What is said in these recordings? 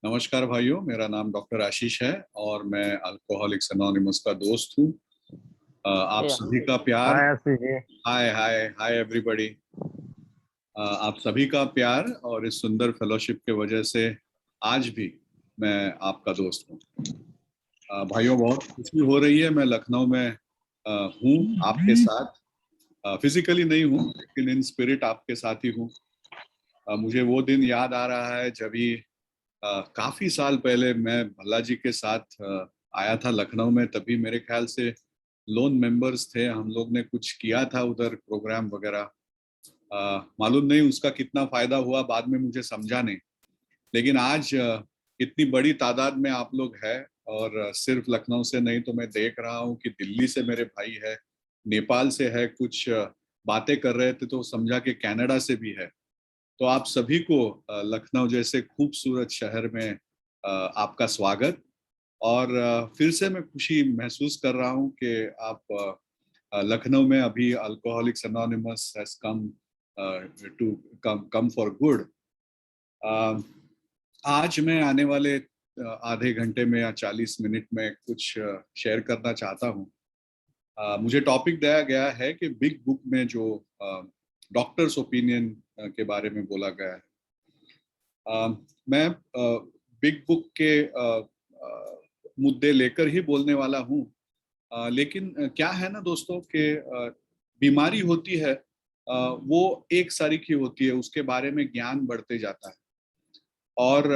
नमस्कार भाइयों, मेरा नाम डॉक्टर आशीष है और मैं अल्कोहलिक्स एनोनिमस का दोस्त हूँ। आप Yeah. सभी का प्यार। हाय आशीष जी। हाय हाय हाय एवरीबॉडी। आप सभी का प्यार और इस सुंदर फेलोशिप के वजह से आज भी मैं आपका दोस्त हूँ। भाइयों, बहुत खुशी हो रही है। मैं लखनऊ में हूँ आपके साथ। फिजिकली नहीं हूँ लेकिन इन स्पिरिट आपके साथ ही हूँ। मुझे वो दिन याद आ रहा है जब भी काफी साल पहले मैं भल्ला जी के साथ आया था लखनऊ में। तभी मेरे ख्याल से लोन मेंबर्स थे, हम लोग ने कुछ किया था उधर प्रोग्राम वगैरह। मालूम नहीं उसका कितना फायदा हुआ, बाद में मुझे समझा नहीं। लेकिन आज इतनी बड़ी तादाद में आप लोग हैं और सिर्फ लखनऊ से नहीं तो मैं देख रहा हूँ कि दिल्ली से मेरे भाई है, नेपाल से है, कुछ बातें कर रहे थे तो समझा कि कनाडा से भी है। तो आप सभी को लखनऊ जैसे खूबसूरत शहर में आपका स्वागत। और फिर से मैं खुशी महसूस कर रहा हूँ कि आप लखनऊ में अभी Alcoholics Anonymous has come to come for good. आज मैं आने वाले आधे घंटे में या 40 मिनट में कुछ शेयर करना चाहता हूँ। मुझे टॉपिक दिया गया है कि बिग बुक में जो डॉक्टर्स ओपिनियन के बारे में बोला गया है। मैं बिग बुक के मुद्दे लेकर ही बोलने वाला हूँ। लेकिन क्या है ना दोस्तों कि बीमारी होती है, वो एक सारी की होती है, उसके बारे में ज्ञान बढ़ते जाता है। और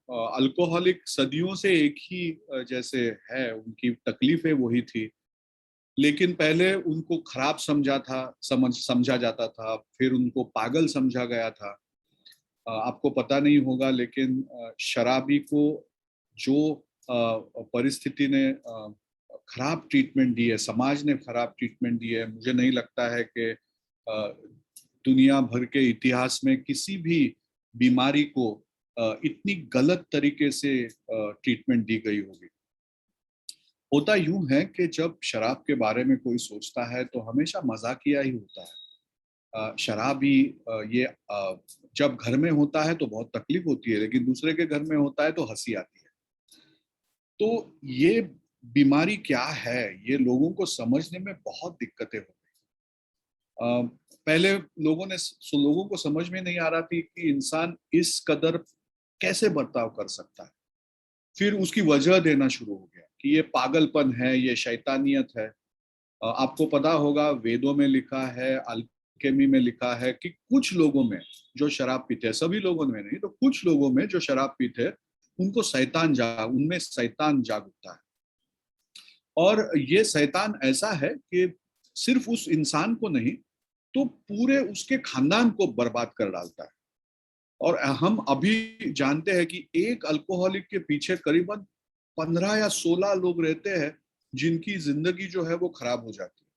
अल्कोहलिक सदियों से एक ही जैसे है, उनकी तकलीफें वही थी। लेकिन पहले उनको खराब समझा जाता था, फिर उनको पागल समझा गया था। आपको पता नहीं होगा लेकिन शराबी को जो परिस्थिति ने खराब ट्रीटमेंट दी है, समाज ने खराब ट्रीटमेंट दी है, मुझे नहीं लगता है कि दुनिया भर के इतिहास में किसी भी बीमारी को इतनी गलत तरीके से ट्रीटमेंट दी गई होगी। होता यूं है कि जब शराब के बारे में कोई सोचता है तो हमेशा मजाकिया ही होता है। शराबी ये जब घर में होता है तो बहुत तकलीफ होती है, लेकिन दूसरे के घर में होता है तो हंसी आती है। तो ये बीमारी क्या है, ये लोगों को समझने में बहुत दिक्कतें हो गई। पहले लोगों को समझ में नहीं आ रहा थी कि इंसान इस कदर कैसे बर्ताव कर सकता है। फिर उसकी वजह देना शुरू हो गया कि ये पागलपन है, ये शैतानियत है। आपको पता होगा वेदों में लिखा है, अल्केमी में लिखा है कि कुछ लोगों में जो शराब पीते हैं, सभी लोगों में नहीं तो कुछ लोगों में जो शराब पीते हैं, उनमें शैतान जाग उठता है। और ये शैतान ऐसा है कि सिर्फ उस इंसान को नहीं तो पूरे उसके खानदान को बर्बाद कर डालता है। और हम अभी जानते हैं कि एक अल्कोहलिक के पीछे करीबन 15 या 16 लोग रहते हैं जिनकी जिंदगी जो है वो खराब हो जाती है।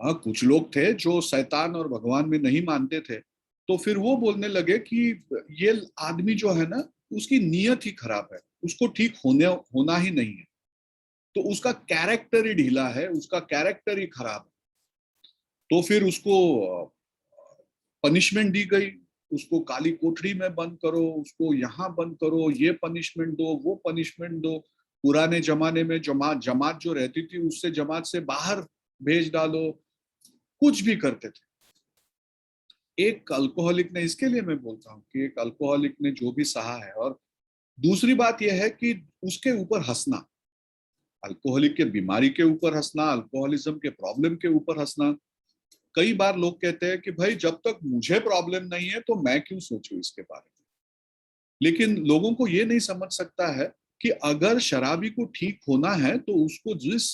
हाँ, कुछ लोग थे जो शैतान और भगवान में नहीं मानते थे, तो फिर वो बोलने लगे कि ये आदमी जो है ना, उसकी नीयत ही खराब है, उसको ठीक होना ही नहीं है। तो उसका कैरेक्टर ही ढीला है, उसका कैरेक्टर ही खराब है। तो फिर उसको पनिशमेंट दी गई, उसको काली कोठरी में बंद करो, उसको यहाँ बंद करो, ये पनिशमेंट दो, वो पनिशमेंट दो। पुराने जमाने में जमात जमात जो रहती थी उससे जमात से बाहर भेज डालो, कुछ भी करते थे। एक अल्कोहलिक ने, इसके लिए मैं बोलता हूँ कि एक अल्कोहलिक ने जो भी सहा है। और दूसरी बात यह है कि उसके ऊपर हंसना, अल्कोहलिक के बीमारी के ऊपर हंसना, अल्कोहलिज्म के प्रॉब्लम के ऊपर हंसना। कई बार लोग कहते हैं कि भाई जब तक मुझे प्रॉब्लम नहीं है तो मैं क्यों सोचूं इसके बारे में। लेकिन लोगों को ये नहीं समझ सकता है कि अगर शराबी को ठीक होना है तो उसको जिस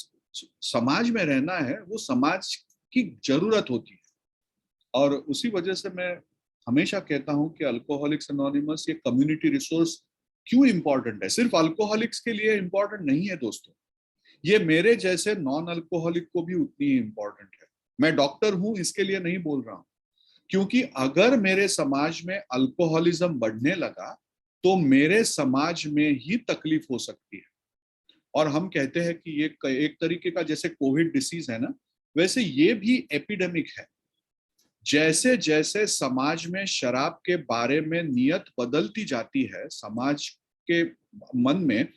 समाज में रहना है वो समाज की जरूरत होती है। और उसी वजह से मैं हमेशा कहता हूं कि अल्कोहलिक्स एनोनिमस ये कम्युनिटी रिसोर्स क्यों इंपॉर्टेंट है। सिर्फ अल्कोहलिक्स के लिए इंपॉर्टेंट नहीं है दोस्तों, ये मेरे जैसे नॉन अल्कोहलिक को भी उतनी ही इंपॉर्टेंट है। मैं डॉक्टर हूं इसके लिए नहीं बोल रहा हूं, क्योंकि अगर मेरे समाज में अल्कोहलिज्म बढ़ने लगा तो मेरे समाज में ही तकलीफ हो सकती है। और हम कहते हैं कि ये एक तरीके का जैसे कोविड डिसीज है ना, वैसे ये भी एपिडेमिक है। जैसे जैसे समाज में शराब के बारे में नियत बदलती जाती है, समाज के मन में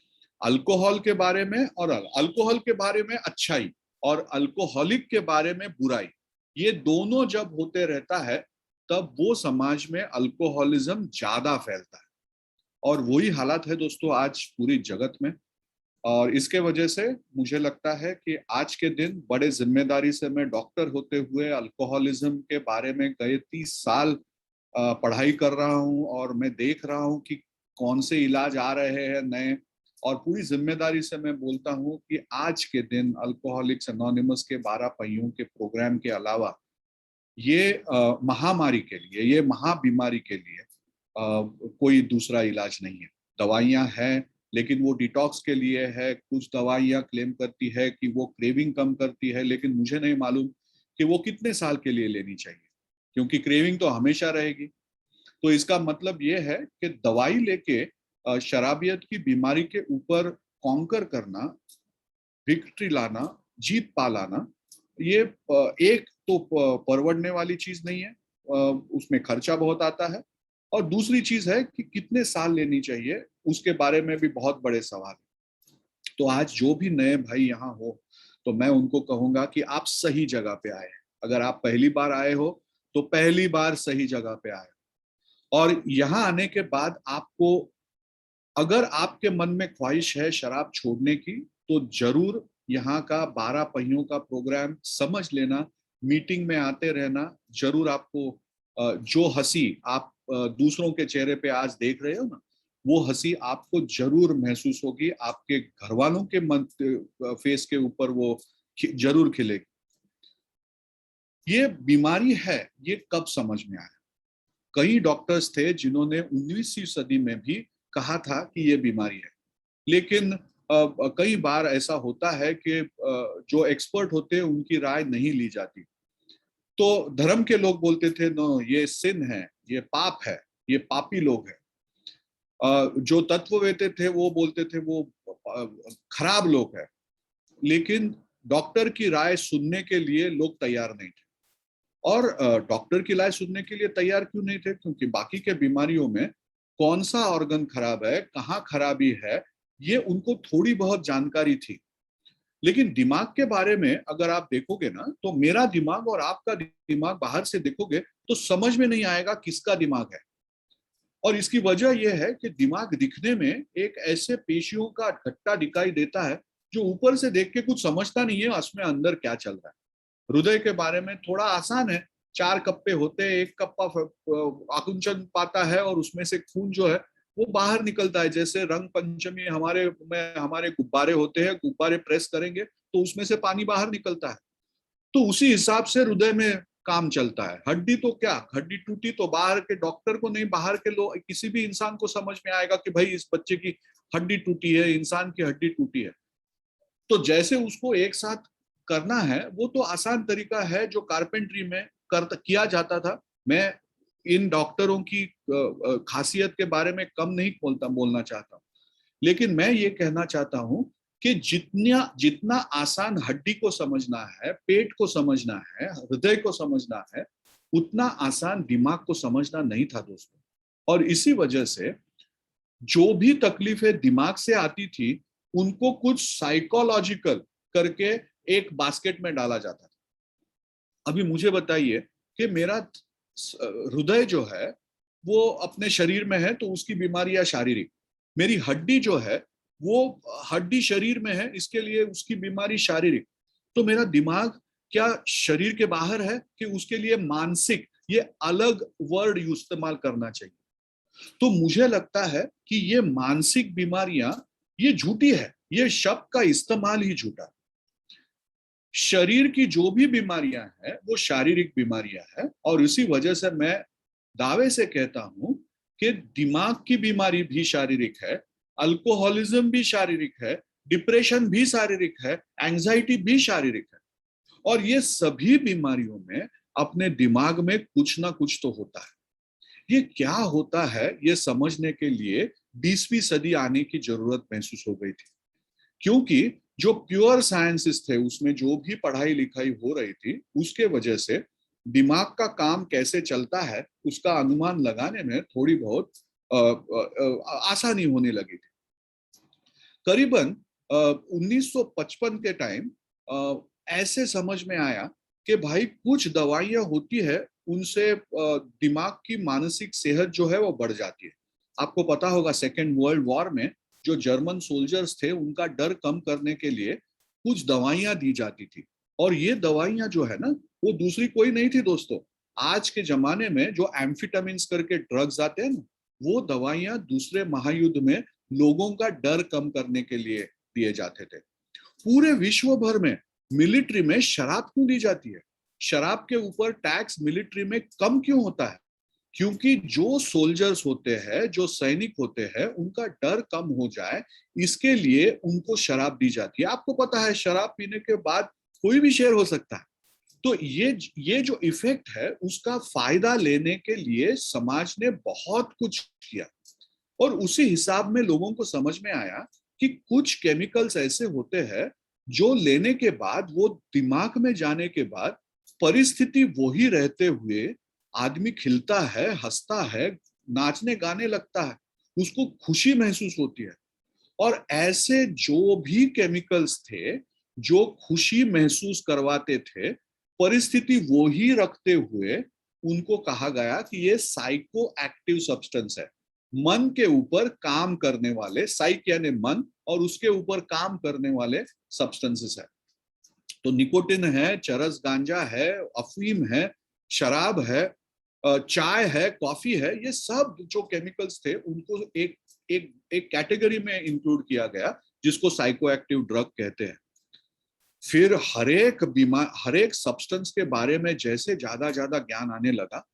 अल्कोहल के बारे में और अल्कोहल के बारे में अच्छाई और अल्कोहलिक के बारे में बुराई, ये दोनों जब होते रहता है तब वो समाज में अल्कोहलिज्म ज्यादा फैलता है। और वही हालत है दोस्तों आज पूरी जगत में। और इसके वजह से मुझे लगता है कि आज के दिन बड़े जिम्मेदारी से मैं डॉक्टर होते हुए अल्कोहलिज्म के बारे में गए 30 साल पढ़ाई कर रहा हूँ और मैं देख रहा हूँ कि कौन से इलाज आ रहे हैं नए। और पूरी जिम्मेदारी से मैं बोलता हूँ कि आज के दिन अल्कोहलिक्स एनोनिमस के 12 पहियों के प्रोग्राम के अलावा ये महामारी के लिए, ये महाबीमारी के लिए कोई दूसरा इलाज नहीं है। दवाइयां हैं लेकिन वो डिटॉक्स के लिए है। कुछ दवाइयां क्लेम करती है कि वो क्रेविंग कम करती है, लेकिन मुझे नहीं मालूम कि वो कितने साल के लिए लेनी चाहिए, क्योंकि क्रेविंग तो हमेशा रहेगी। तो इसका मतलब ये है कि दवाई लेके शराबियत की बीमारी के ऊपर कॉन्कर करना, विक्ट्री लाना, जीत पा लाना, ये एक तो परवड़ने वाली चीज नहीं है, उसमें खर्चा बहुत आता है। और दूसरी चीज है कि कितने साल लेनी चाहिए, उसके बारे में भी बहुत बड़े सवाल। तो आज जो भी नए भाई यहाँ हो, तो मैं उनको कहूंगा कि आप सही जगह पे आए। अगर आप पहली बार आए हो तो पहली बार सही जगह पे आए। और यहाँ आने के बाद आपको, अगर आपके मन में ख्वाहिश है शराब छोड़ने की, तो जरूर यहाँ का 12 पहियों का प्रोग्राम समझ लेना, मीटिंग में आते रहना। जरूर आपको जो हंसी आप दूसरों के चेहरे पे आज देख रहे हो ना, वो हंसी आपको जरूर महसूस होगी, आपके घर वालों के मन फेस के ऊपर वो जरूर खिलेगी। ये बीमारी है, ये कब समझ में आया? कई डॉक्टर्स थे जिन्होंने 19वीं सदी में भी कहा था कि ये बीमारी है, लेकिन कई बार ऐसा होता है कि जो एक्सपर्ट होते हैं उनकी राय नहीं ली जाती। तो धर्म के लोग बोलते थे नो, ये सिन है, ये पाप है, ये पापी लोग हैं। जो तत्ववेत्ता थे वो बोलते थे वो खराब लोग हैं। लेकिन डॉक्टर की राय सुनने के लिए लोग तैयार नहीं थे। और डॉक्टर की राय सुनने के लिए तैयार क्यों नहीं थे? क्योंकि बाकी के बीमारियों में कौन सा ऑर्गन खराब है, कहाँ खराबी है, ये उनको थोड़ी बहुत जानकारी थी। लेकिन दिमाग के बारे में अगर आप देखोगे ना, तो मेरा दिमाग और आपका दिमाग बाहर से देखोगे तो समझ में नहीं आएगा किसका दिमाग है। और इसकी वजह यह है कि दिमाग दिखने में एक ऐसे पेशियों का गट्टा दिखाई देता है जो ऊपर से देख के कुछ समझता नहीं है उसमें अंदर क्या चल रहा है। हृदय के बारे में थोड़ा आसान है, 4 कप्पे होते हैं, एक कप्पा आकुंचन पाता है और उसमें से खून जो है वो बाहर निकलता है। जैसे रंग पंचमी हमारे में हमारे गुब्बारे होते हैं, गुब्बारे प्रेस करेंगे तो उसमें से पानी बाहर निकलता है। तो उसी हिसाब से हृदय में काम चलता है। हड्डी तो क्या, हड्डी टूटी तो बाहर के डॉक्टर को नहीं, बाहर के लोग, किसी भी इंसान को समझ में आएगा कि भाई इस बच्चे की हड्डी टूटी है, इंसान की हड्डी टूटी है। तो जैसे उसको एक साथ करना है वो तो आसान तरीका है जो कारपेंट्री में किया जाता था। मैं इन डॉक्टरों की खासियत के बारे में कम नहीं बोलना चाहता, लेकिन मैं ये कहना चाहता हूं कि जितना जितना आसान हड्डी को समझना है, पेट को समझना है, हृदय को समझना है, उतना आसान दिमाग को समझना नहीं था दोस्तों। और इसी वजह से जो भी तकलीफें दिमाग से आती थी उनको कुछ साइकोलॉजिकल करके एक बास्केट में डाला जाता था। अभी मुझे बताइए कि मेरा हृदय जो है वो अपने शरीर में है तो उसकी बीमारी है शारीरिक। मेरी हड्डी जो है वो हड्डी शरीर में है, इसके लिए उसकी बीमारी शारीरिक। तो मेरा दिमाग क्या शरीर के बाहर है कि उसके लिए मानसिक, ये अलग वर्ड इस्तेमाल करना चाहिए। तो मुझे लगता है कि ये मानसिक बीमारियां ये झूठी है, ये शब्द का इस्तेमाल ही झूठा है। शरीर की जो भी बीमारियां हैं वो शारीरिक बीमारियां हैं। और इसी वजह से मैं दावे से कहता हूं कि दिमाग की बीमारी भी शारीरिक है, अल्कोहलिज्म भी शारीरिक है, डिप्रेशन भी शारीरिक है, एंजाइटी भी शारीरिक है। और ये सभी बीमारियों में अपने दिमाग में कुछ ना कुछ तो होता है। ये क्या होता है ये समझने के लिए 20वीं सदी आने की जरूरत महसूस हो गई थी, क्योंकि जो प्योर साइंसेस थे उसमें जो भी पढ़ाई लिखाई हो रही थी उसके वजह से दिमाग का काम कैसे चलता है उसका अनुमान लगाने में थोड़ी बहुत आसानी होने लगी थी। करीबन 1955 के टाइम ऐसे समझ में आया कि भाई कुछ दवाइयां होती है, उनसे दिमाग की मानसिक सेहत जो है वो बढ़ जाती है। आपको पता होगा सेकेंड वर्ल्ड वॉर में जो जर्मन सोल्जर्स थे उनका डर कम करने के लिए कुछ दवाइयां दी जाती थी। और ये दवाइयां जो है ना, वो दूसरी कोई नहीं थी दोस्तों। आज के जमाने में जो एम्फिटामिन्स करके ड्रग्स आते हैं ना, वो दवाइयां दूसरे महायुद्ध में लोगों का डर कम करने के लिए दिए जाते थे। पूरे विश्व भर में मिलिट्री में शराब क्यों दी जाती है? शराब के ऊपर टैक्स मिलिट्री में कम क्यों होता है? क्योंकि जो सोल्जर्स होते हैं, जो सैनिक होते हैं, उनका डर कम हो जाए, इसके लिए उनको शराब दी जाती है। आपको पता है शराब पीने के बाद कोई भी शेर हो सकता है। तो ये जो इफेक्ट है उसका फायदा लेने के लिए समाज ने बहुत कुछ किया। और उसी हिसाब में लोगों को समझ में आया कि कुछ केमिकल्स ऐसे होते हैं जो लेने के बाद, वो दिमाग में जाने के बाद परिस्थिति वही रहते हुए आदमी खिलता है, हंसता है, नाचने गाने लगता है, उसको खुशी महसूस होती है। और ऐसे जो भी केमिकल्स थे जो खुशी महसूस करवाते थे, परिस्थिति वो ही रखते हुए, उनको कहा गया कि ये साइको एक्टिव सब्सटेंस है। मन के ऊपर काम करने वाले, साइक यानी मन, और उसके ऊपर काम करने वाले सब्सटेंसेस है। तो निकोटिन है, चरस गांजा है, अफीम है, शराब है, चाय है, कॉफी है, ये सब जो केमिकल्स थे उनको एक एक एक कैटेगरी में इंक्लूड किया गया जिसको साइको एक्टिव ड्रग कहते हैं। फिर हर एक सब्सटेंस के बारे में जैसे ज्यादा ज्यादा ज्ञान आने लगा,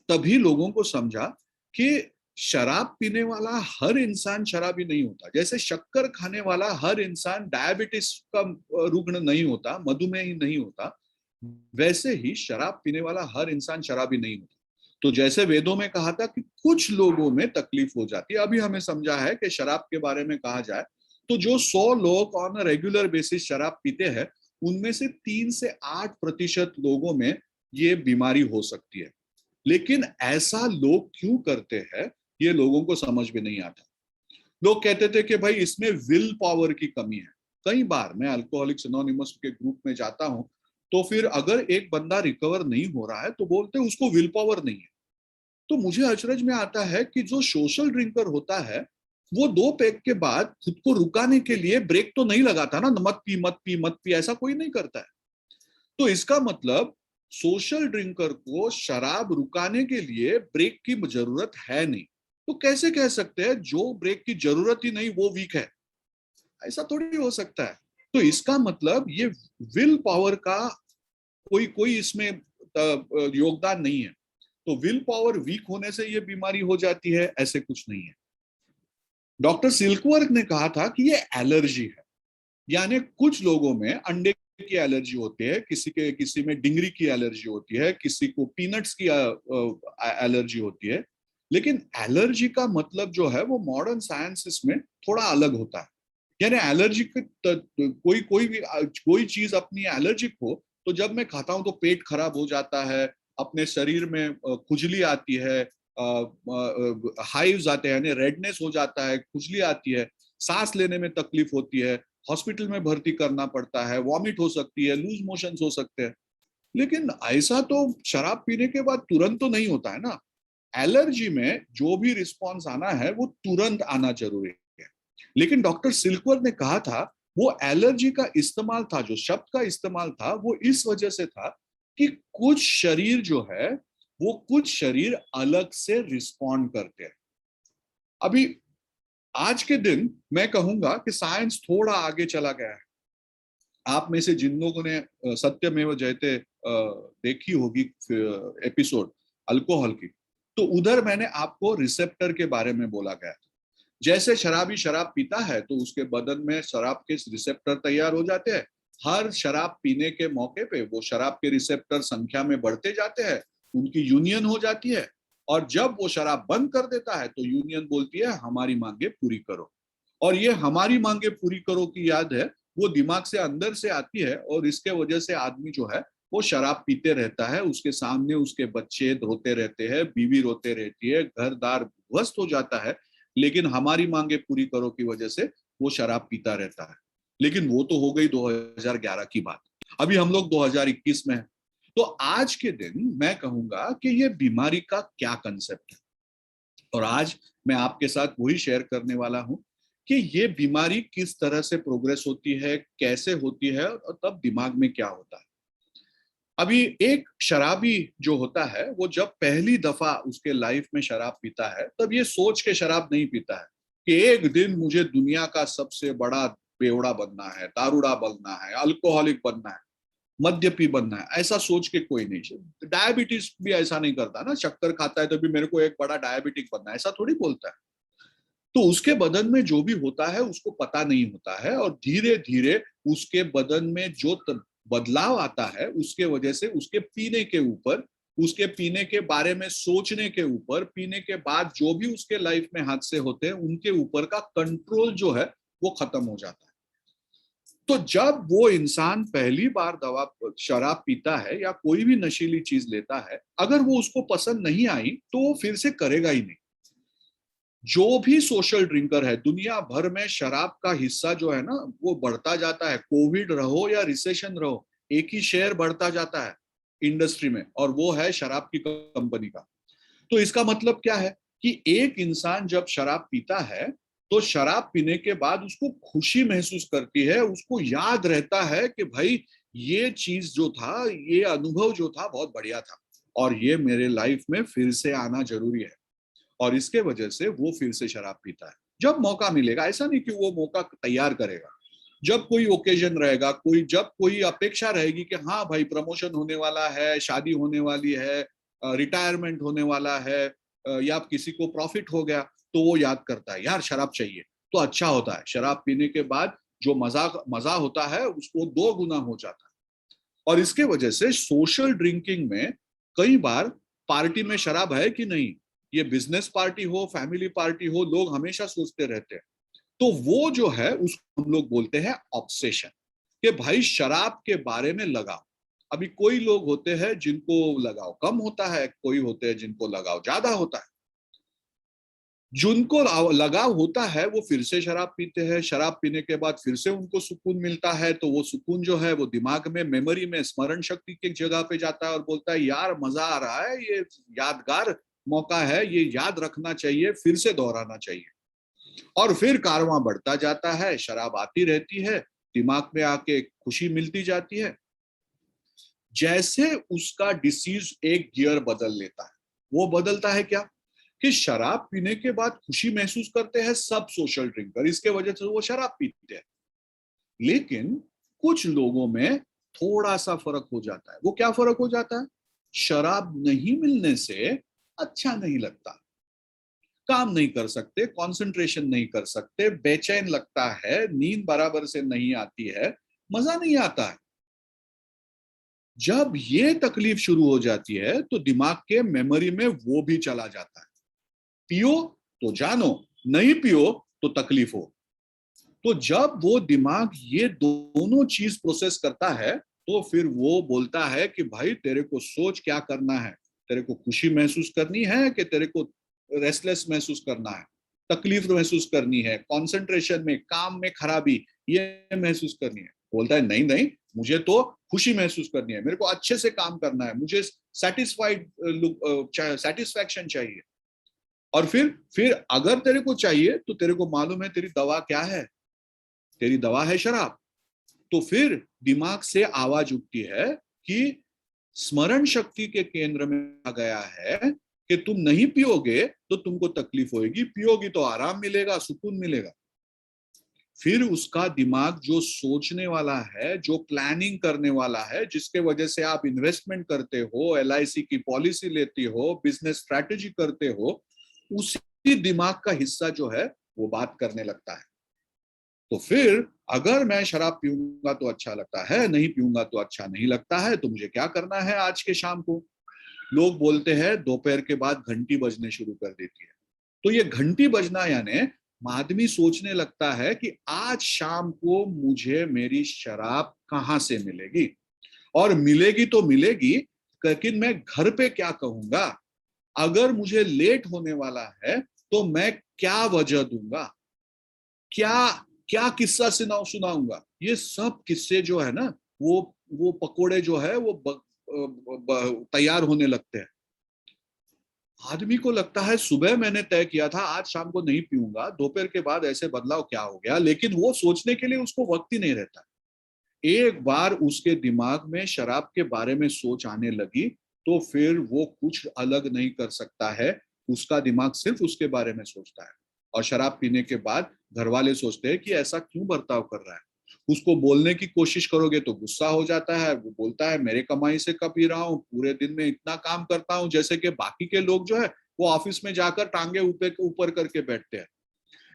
तभी लोगों को समझा कि शराब पीने वाला हर इंसान शराबी नहीं होता। जैसे शक्कर खाने वाला हर इंसान डायबिटीज का रुग्ण नहीं होता, मधुमेही नहीं होता, वैसे ही शराब पीने वाला हर इंसान शराबी नहीं होता। तो जैसे वेदों में कहा था कि कुछ लोगों में तकलीफ हो जाती है, अभी हमें समझा है कि शराब के बारे में कहा जाए तो जो 100 लोग ऑन अ रेगुलर बेसिस शराब पीते हैं, उनमें से 3 से 8% लोगों में ये बीमारी हो सकती है। लेकिन ऐसा लोग क्यों करते हैं, ये लोगों को समझ में नहीं आता। लोग कहते थे कि भाई इसमें विल पावर की कमी है। कई बार मैं अल्कोहलिक्स एनोनिमस के ग्रुप में जाता हूं, तो फिर अगर एक बंदा रिकवर नहीं हो रहा है तो बोलते हैं उसको विल पावर नहीं है। तो मुझे अचरज में आता है कि जो सोशल ड्रिंकर होता है, वो 2 पैग के बाद खुद को रुकाने के लिए ब्रेक तो नहीं लगाता ना, मत पी मत पी मत पी, ऐसा कोई नहीं करता है। तो इसका मतलब सोशल ड्रिंकर को शराब रुकाने के लिए ब्रेक की जरूरत है नहीं। तो कैसे कह सकते हैं जो ब्रेक की जरूरत ही नहीं वो वीक है? ऐसा थोड़ी हो सकता है। तो इसका मतलब ये विल पावर का कोई कोई इसमें योगदान नहीं है। तो विल पावर वीक होने से ये बीमारी हो जाती है, ऐसे कुछ नहीं है। डॉक्टर सिल्कवर्थ ने कहा था कि ये एलर्जी है। यानी कुछ लोगों में अंडे की एलर्जी होती है, किसी में डिंगरी की एलर्जी होती है, किसी को पीनट्स की एलर्जी होती है। लेकिन एलर्जी का मतलब जो है वो मॉडर्न साइंसेस में थोड़ा अलग होता है। यानी एलर्जी कोई चीज अपनी एलर्जिक हो, तो जब मैं खाता हूं तो पेट खराब हो जाता है, अपने शरीर में खुजली आती है, हाइव्स आते हैं, यानी रेडनेस हो जाता है, खुजली आती है, सांस लेने में तकलीफ होती है, हॉस्पिटल में भर्ती करना पड़ता है, वॉमिट हो सकती है, लूज मोशंस हो सकते हैं। लेकिन ऐसा तो शराब पीने के बाद तुरंत तो नहीं होता है ना। एलर्जी में जो भी रिस्पॉन्स आना है वो तुरंत आना जरूरी है। लेकिन डॉक्टर सिल्कवर्थ ने कहा था वो एलर्जी का इस्तेमाल था, जो शब्द का इस्तेमाल था, वो इस वजह से था कि कुछ शरीर अलग से रिस्पॉन्ड करते हैं। अभी आज के दिन मैं कहूंगा कि साइंस थोड़ा आगे चला गया है। आप में से जिन लोगों ने सत्यमेव जयते देखी होगी एपिसोड अल्कोहल की, तो उधर मैंने आपको रिसेप्टर के बारे में बोला गया था। जैसे शराबी शराब पीता है तो उसके बदन में शराब के रिसेप्टर तैयार हो जाते हैं। हर शराब पीने के मौके पे वो शराब के रिसेप्टर संख्या में बढ़ते जाते हैं, उनकी यूनियन हो जाती है। और जब वो शराब बंद कर देता है तो यूनियन बोलती है हमारी मांगे पूरी करो। और ये हमारी मांगे पूरी करो की याद है, वो दिमाग से अंदर से आती है, और इसके वजह से आदमी जो है वो शराब पीते रहता है, उसके सामने उसके बच्चे रोते रहते हैं, बीवी रोते रहती है, घर दार ध्वस्त हो जाता है, लेकिन हमारी मांगे पूरी करो की वजह से वो शराब पीता रहता है। लेकिन वो तो हो गई 2011 की बात, अभी हम लोग 2021 में हैं। तो आज के दिन मैं कहूंगा कि ये बीमारी का क्या कंसेप्ट है, और आज मैं आपके साथ वही शेयर करने वाला हूं कि ये बीमारी किस तरह से प्रोग्रेस होती है, कैसे होती है, और तब दिमाग में क्या होता है। अभी एक शराबी जो होता है, वो जब पहली दफा उसके लाइफ में शराब पीता है, तब ये सोच के शराब नहीं पीता है कि एक दिन मुझे दुनिया का सबसे बड़ा बेवड़ा बनना है, दारूड़ा बनना है, अल्कोहलिक बनना है, मद्यपी बनना है। ऐसा सोच के कोई नहीं, डायबिटीज भी ऐसा नहीं करता ना, शक्कर खाता है तो भी मेरे को एक बड़ा डायबिटिक बनना है, ऐसा थोड़ी बोलता है। तो उसके बदन में जो भी होता है उसको पता नहीं होता है, और धीरे धीरे उसके बदन में जो बदलाव आता है, उसके वजह से उसके पीने के ऊपर, उसके पीने के बारे में सोचने के ऊपर, पीने के बाद जो भी उसके लाइफ में हादसे होते हैं उनके ऊपर का कंट्रोल जो है वो खत्म हो जाता है। तो जब वो इंसान पहली बार दवा शराब पीता है या कोई भी नशीली चीज लेता है, अगर वो उसको पसंद नहीं आई तो वो फिर से करेगा ही नहीं। जो भी सोशल ड्रिंकर है दुनिया भर में, शराब का हिस्सा जो है ना वो बढ़ता जाता है। कोविड रहो या रिसेशन रहो, एक ही शेयर बढ़ता जाता है इंडस्ट्री में, और वो है शराब की कंपनी का। तो इसका मतलब क्या है कि एक इंसान जब शराब पीता है तो शराब पीने के बाद उसको खुशी महसूस करती है, उसको याद रहता है कि भाई ये चीज जो था, ये अनुभव जो था बहुत बढ़िया था, और ये मेरे लाइफ में फिर से आना जरूरी है। और इसके वजह से वो फिर से शराब पीता है जब मौका मिलेगा। ऐसा नहीं कि वो मौका तैयार करेगा, जब कोई ओकेजन रहेगा, जब कोई अपेक्षा रहेगी कि हाँ भाई प्रमोशन होने वाला है, शादी होने वाली है, रिटायरमेंट होने वाला है, या किसी को प्रॉफिट हो गया, तो वो याद करता है यार शराब चाहिए। तो अच्छा होता है, शराब पीने के बाद जो मजा मजा होता है उसको 2 गुना हो जाता है। और इसके वजह से सोशल ड्रिंकिंग में कई बार, पार्टी में शराब है कि नहीं, ये बिजनेस पार्टी हो, फैमिली पार्टी हो, लोग हमेशा सोचते रहते हैं। तो वो जो है उसको हम लोग बोलते हैं ऑब्सेशन, कि भाई शराब के बारे में लगाव। अभी कोई लोग होते हैं जिनको लगाव कम होता है, कोई होते हैं जिनको लगाव ज्यादा होता है। जिनको लगाव होता है वो फिर से शराब पीते हैं, शराब पीने के बाद फिर से उनको सुकून मिलता है, तो वो सुकून जो है वो दिमाग में, मेमोरी में, स्मरण शक्ति की जगह पे जाता है और बोलता है यार मजा आ रहा है, ये यादगार मौका है, ये याद रखना चाहिए, फिर से दोहराना चाहिए। और फिर कारवां बढ़ता जाता है, शराब आती रहती है, दिमाग में आके खुशी मिलती जाती है। जैसे उसका डिसीज एक गियर बदल लेता है, वो बदलता है क्या, कि शराब पीने के बाद खुशी महसूस करते हैं सब सोशल ड्रिंकर, इसके वजह से वो शराब पीते हैं। लेकिन कुछ लोगों में थोड़ा सा फर्क हो जाता है। वो क्या फर्क हो जाता है, शराब नहीं मिलने से अच्छा नहीं लगता, काम नहीं कर सकते, कंसंट्रेशन नहीं कर सकते, बेचैन लगता है, नींद बराबर से नहीं आती है, मजा नहीं आता है। जब ये तकलीफ शुरू हो जाती है तो दिमाग के मेमोरी में वो भी चला जाता है। पियो तो जानो, नहीं पियो तो तकलीफ हो। तो जब वो दिमाग ये दोनों चीज प्रोसेस करता है, तो फिर वो बोलता है कि भाई तेरे को सोच क्या करना है, तेरे को खुशी महसूस करनी है कि तेरे को रेस्टलेस महसूस करना है, तकलीफ महसूस करनी है, कंसंट्रेशन में, काम में खराबी ये महसूस करनी है। बोलता है नहीं नहीं, मुझे तो खुशी महसूस करनी है, मेरे को अच्छे से काम करना है, मुझे सेटिस्फाइड सेटिस्फैक्शन चाहिए। और फिर अगर तेरे को चाहिए तो तेरे को मालूम है तेरी दवा क्या है, तेरी दवा है शराब। तो फिर दिमाग से आवाज उठती है कि स्मरण शक्ति के केंद्र में आ गया है कि तुम नहीं पियोगे तो तुमको तकलीफ होगी, पियोगी तो आराम मिलेगा, सुकून मिलेगा। फिर उसका दिमाग जो सोचने वाला है, जो प्लानिंग करने वाला है, जिसके वजह से आप इन्वेस्टमेंट करते हो, LIC की पॉलिसी लेती हो, बिजनेस स्ट्रैटेजी करते हो, उसी दिमाग का हिस्सा जो है वो बात करने लगता है। तो फिर अगर मैं शराब पीऊंगा तो अच्छा लगता है, नहीं पीऊंगा तो अच्छा नहीं लगता है, तो मुझे क्या करना है आज के शाम को। लोग बोलते हैं दोपहर के बाद घंटी बजने शुरू कर देती है। तो ये घंटी बजना यानी आदमी सोचने लगता है कि आज शाम को मुझे मेरी शराब कहां से मिलेगी। और मिलेगी तो मिलेगी, लेकिन मैं घर पे क्या कहूंगा, अगर मुझे लेट होने वाला है तो मैं क्या वजह दूंगा, क्या क्या किस्सा सुनाऊंगा। ये सब किस्से जो है ना, वो पकोड़े जो है वो तैयार होने लगते हैं। आदमी को लगता है सुबह मैंने तय किया था आज शाम को नहीं पीऊंगा, दोपहर के बाद ऐसे बदलाव क्या हो गया, लेकिन वो सोचने के लिए उसको वक्त ही नहीं रहता। एक बार उसके दिमाग में शराब के बारे में सोच आने लगी तो फिर वो कुछ अलग नहीं कर सकता है। उसका दिमाग सिर्फ उसके बारे में सोचता है। और शराब पीने के बाद घर वाले सोचते हैं कि ऐसा क्यों बर्ताव कर रहा है। उसको बोलने की कोशिश करोगे तो गुस्सा हो जाता है। वो बोलता है मेरे कमाई से कब पी रहा हूँ, पूरे दिन में इतना काम करता हूँ, जैसे कि बाकी के लोग जो है वो ऑफिस में जाकर टांगे ऊपर ऊपर करके बैठते हैं।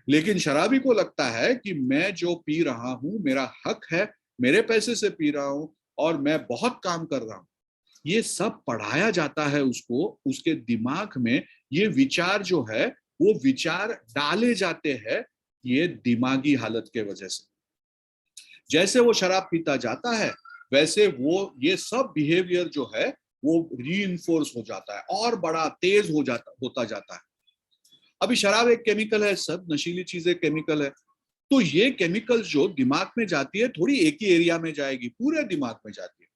लेकिन शराबी को लगता है कि मैं जो पी रहा हूं मेरा हक है, मेरे पैसे से पी रहा हूं और मैं बहुत काम कर रहा हूं। ये सब पढ़ाया जाता है उसको, उसके दिमाग में ये विचार जो है वो विचार डाले जाते हैं, ये दिमागी हालत के वजह से। जैसे वो शराब पीता जाता है वैसे वो ये सब बिहेवियर जो है वो री हो जाता है और बड़ा तेज होता जाता है। अभी शराब एक केमिकल है, सब नशीली चीजें केमिकल है। तो ये केमिकल जो दिमाग में जाती है थोड़ी एक ही एरिया में जाएगी, पूरे दिमाग में जाती है।